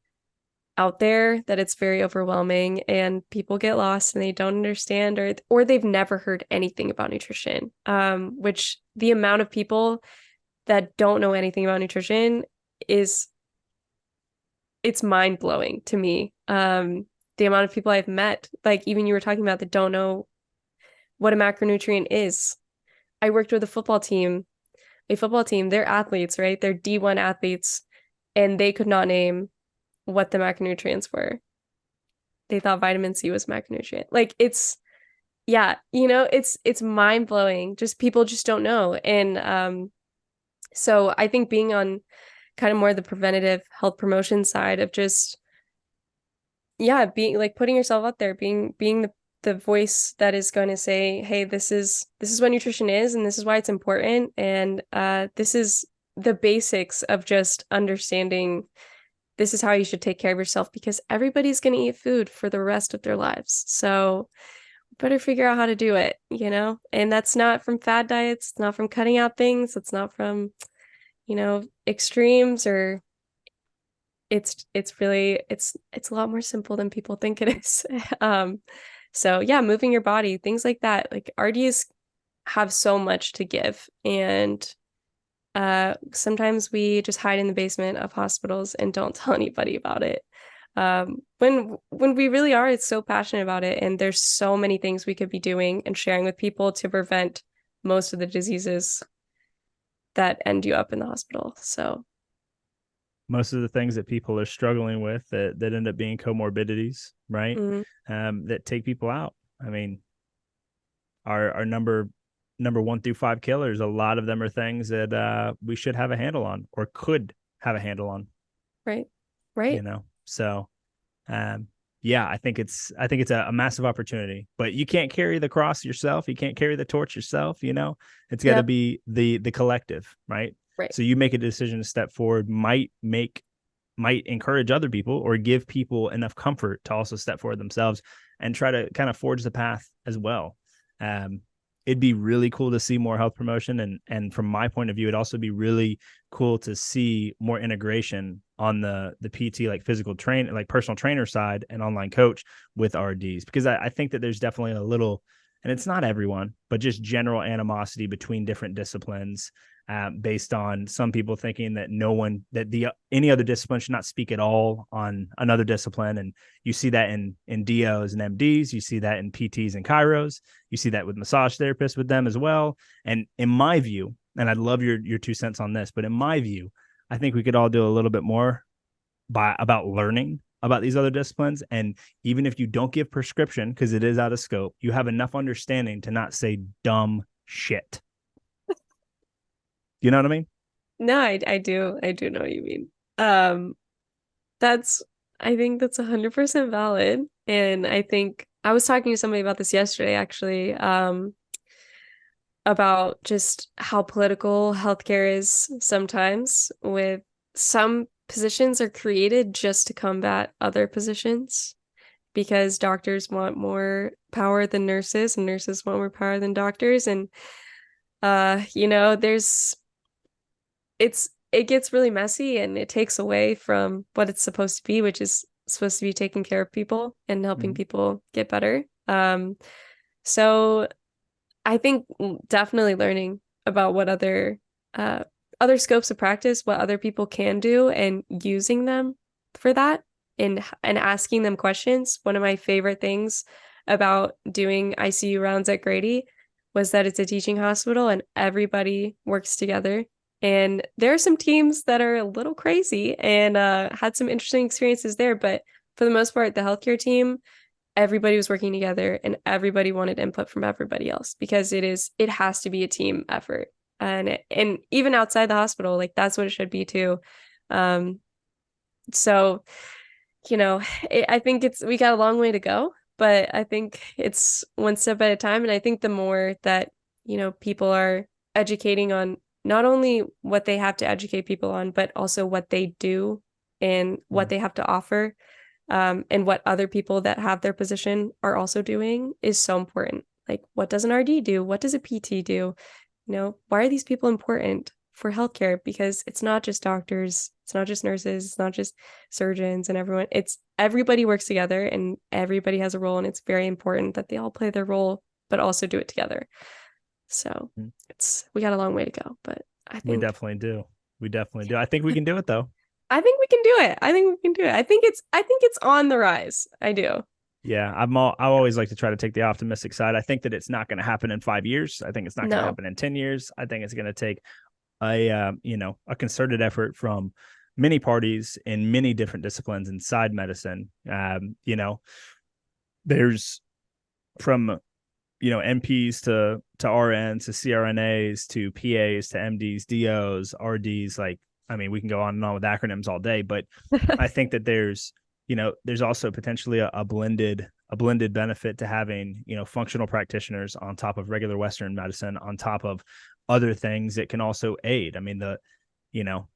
out there that it's very overwhelming, and people get lost and they don't understand, or they've never heard anything about nutrition. Which the amount of people that don't know anything about nutrition it's mind-blowing to me. The amount of people I've met, like even you were talking about, that don't know what a macronutrient is. I worked with a football team, they're athletes, right? They're D1 athletes, and they could not name what the macronutrients were. They thought vitamin C was macronutrient. Like, it's mind-blowing. Just people just don't know. And so I think being on kind of more the preventative health promotion side of just being like putting yourself out there, being the voice that is going to say, hey, this is what nutrition is, and this is why it's important, and this is the basics of just understanding this is how you should take care of yourself, because everybody's going to eat food for the rest of their lives. So better figure out how to do it, and that's not from fad diets, it's not from cutting out things, it's not from extremes, or it's really it's a lot more simple than people think it is. So yeah, moving your body, things like that. Like, RDs have so much to give, and sometimes we just hide in the basement of hospitals and don't tell anybody about it. When we really are, it's so passionate about it, and there's so many things we could be doing and sharing with people to prevent most of the diseases that end you up in the hospital. So most of the things that people are struggling with that end up being comorbidities, right? That take people out. I mean, our number 1 through 5 killers, a lot of them are things that we should have a handle on, or could have a handle on. Right. So yeah, I think it's a massive opportunity, but you can't carry the cross yourself. You can't carry the torch yourself. It's got to Yep. be the collective, right? Right. So you make a decision to step forward might encourage other people or give people enough comfort to also step forward themselves and try to kind of forge the path as well. Um, it'd be really cool to see more health promotion, and from my point of view, it'd also be really cool to see more integration on the PT, like physical train, like personal trainer side and online coach with RDs, because I think that there's definitely a little, and it's not everyone, but just general animosity between different disciplines, based on some people thinking that any other discipline should not speak at all on another discipline. And you see that in DOs and MDs, you see that in PTs and chiros, you see that with massage therapists with them as well. And in my view, and I'd love your 2 cents on this, but in my view, I think we could all do a little bit more about learning about these other disciplines. And even if you don't give prescription, because it is out of scope, you have enough understanding to not say dumb shit. You know what I mean? No, I do know what you mean. Um, that's I think that's 100% valid. And I think I was talking to somebody about this yesterday, actually, about just how political healthcare is sometimes, with some positions are created just to combat other positions because doctors want more power than nurses and nurses want more power than doctors. And there's it gets really messy and it takes away from what it's supposed to be, which is supposed to be taking care of people and helping Mhm. people get better. So I think definitely learning about what other scopes of practice, what other people can do, and using them for that, and asking them questions. One of my favorite things about doing ICU rounds at Grady was that it's a teaching hospital and everybody works together. And there are some teams that are a little crazy and had some interesting experiences there, but for the most part, the healthcare team, everybody was working together and everybody wanted input from everybody else because it has to be a team effort. And even outside the hospital, like that's what it should be too. Um, so, I think we got a long way to go, but I think it's one step at a time. And I think the more that, people are educating on not only what they have to educate people on, but also what they do and what they have to offer, and what other people that have their position are also doing is so important. Like, what does an RD do? What does a PT do? Why are these people important for healthcare? Because it's not just doctors, it's not just nurses, it's not just surgeons and everyone. It's everybody works together and everybody has a role, and it's very important that they all play their role, but also do it together. So we got a long way to go, but I We think definitely do. We definitely do. I think we can do it though. I think we can do it. I think we can do it. I think it's on the rise. I do. Yeah, I always like to try to take the optimistic side. I think that it's not going to happen in 5 years. I think it's not going to No. happen in 10 years. I think it's going to take a concerted effort from many parties in many different disciplines inside medicine. There's from MPs to RNs to CRNAs to PAs to MDs, DOs, RDs. Like, I mean, we can go on and on with acronyms all day, but I think that there's also potentially a blended benefit to having, functional practitioners on top of regular Western medicine, on top of other things that can also aid. I mean, you know,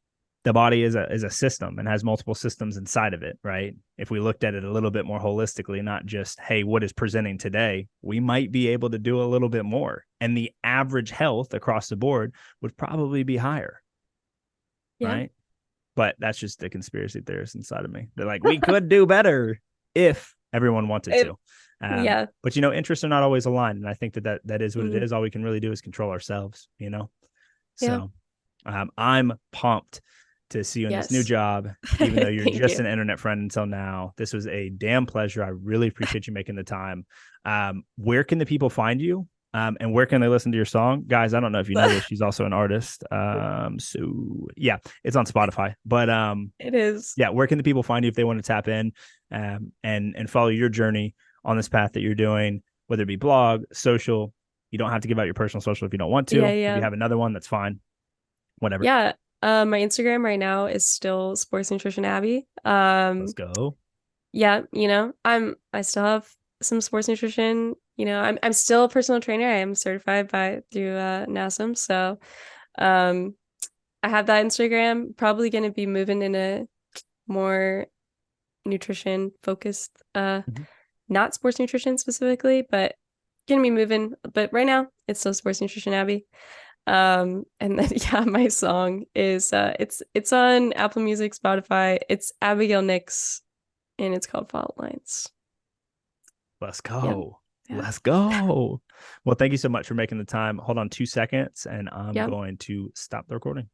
the body is a system and has multiple systems inside of it, right? If we looked at it a little bit more holistically, not just, hey, what is presenting today, we might be able to do a little bit more. And the average health across the board would probably be higher, Yeah. right? But that's just the conspiracy theorist inside of me. They're like, we could do better if everyone wanted It, to. yeah. But interests are not always aligned, and I think that is what it Mm, is. All we can really do is control ourselves. yeah. So I'm pumped to see you in this new Yes. job, even though you're Thank just you. an internet friend until now. This was a damn pleasure. I really appreciate you making the time. Where can the people find you? And where can they listen to your song? Guys, I don't know if you know this. She's also an artist. So yeah, it's on Spotify. But It is. yeah, where can the people find you if they want to tap in, and follow your journey on this path that you're doing, whether it be blog, social? You don't have to give out your personal social if you don't want Yeah, to. If you yeah. have another one, that's fine. Whatever. Yeah. My Instagram right now is still Sports Nutrition Abby. Let's go. yeah, I still have some sports nutrition. I'm still a personal trainer. I am certified by through NASM. So um I have that Instagram. Probably gonna be moving in a more nutrition focused, Mhm. not sports nutrition specifically, but gonna be moving. But right now it's still sports nutrition, Abby. And then yeah, my song is it's on Apple Music, Spotify. It's Abigail Nix and it's called Fault Lines. Let's Yeah. go. Yeah. Let's go. Well, thank you so much for making the time. Hold on 2 seconds and I'm Yeah. going to stop the recording.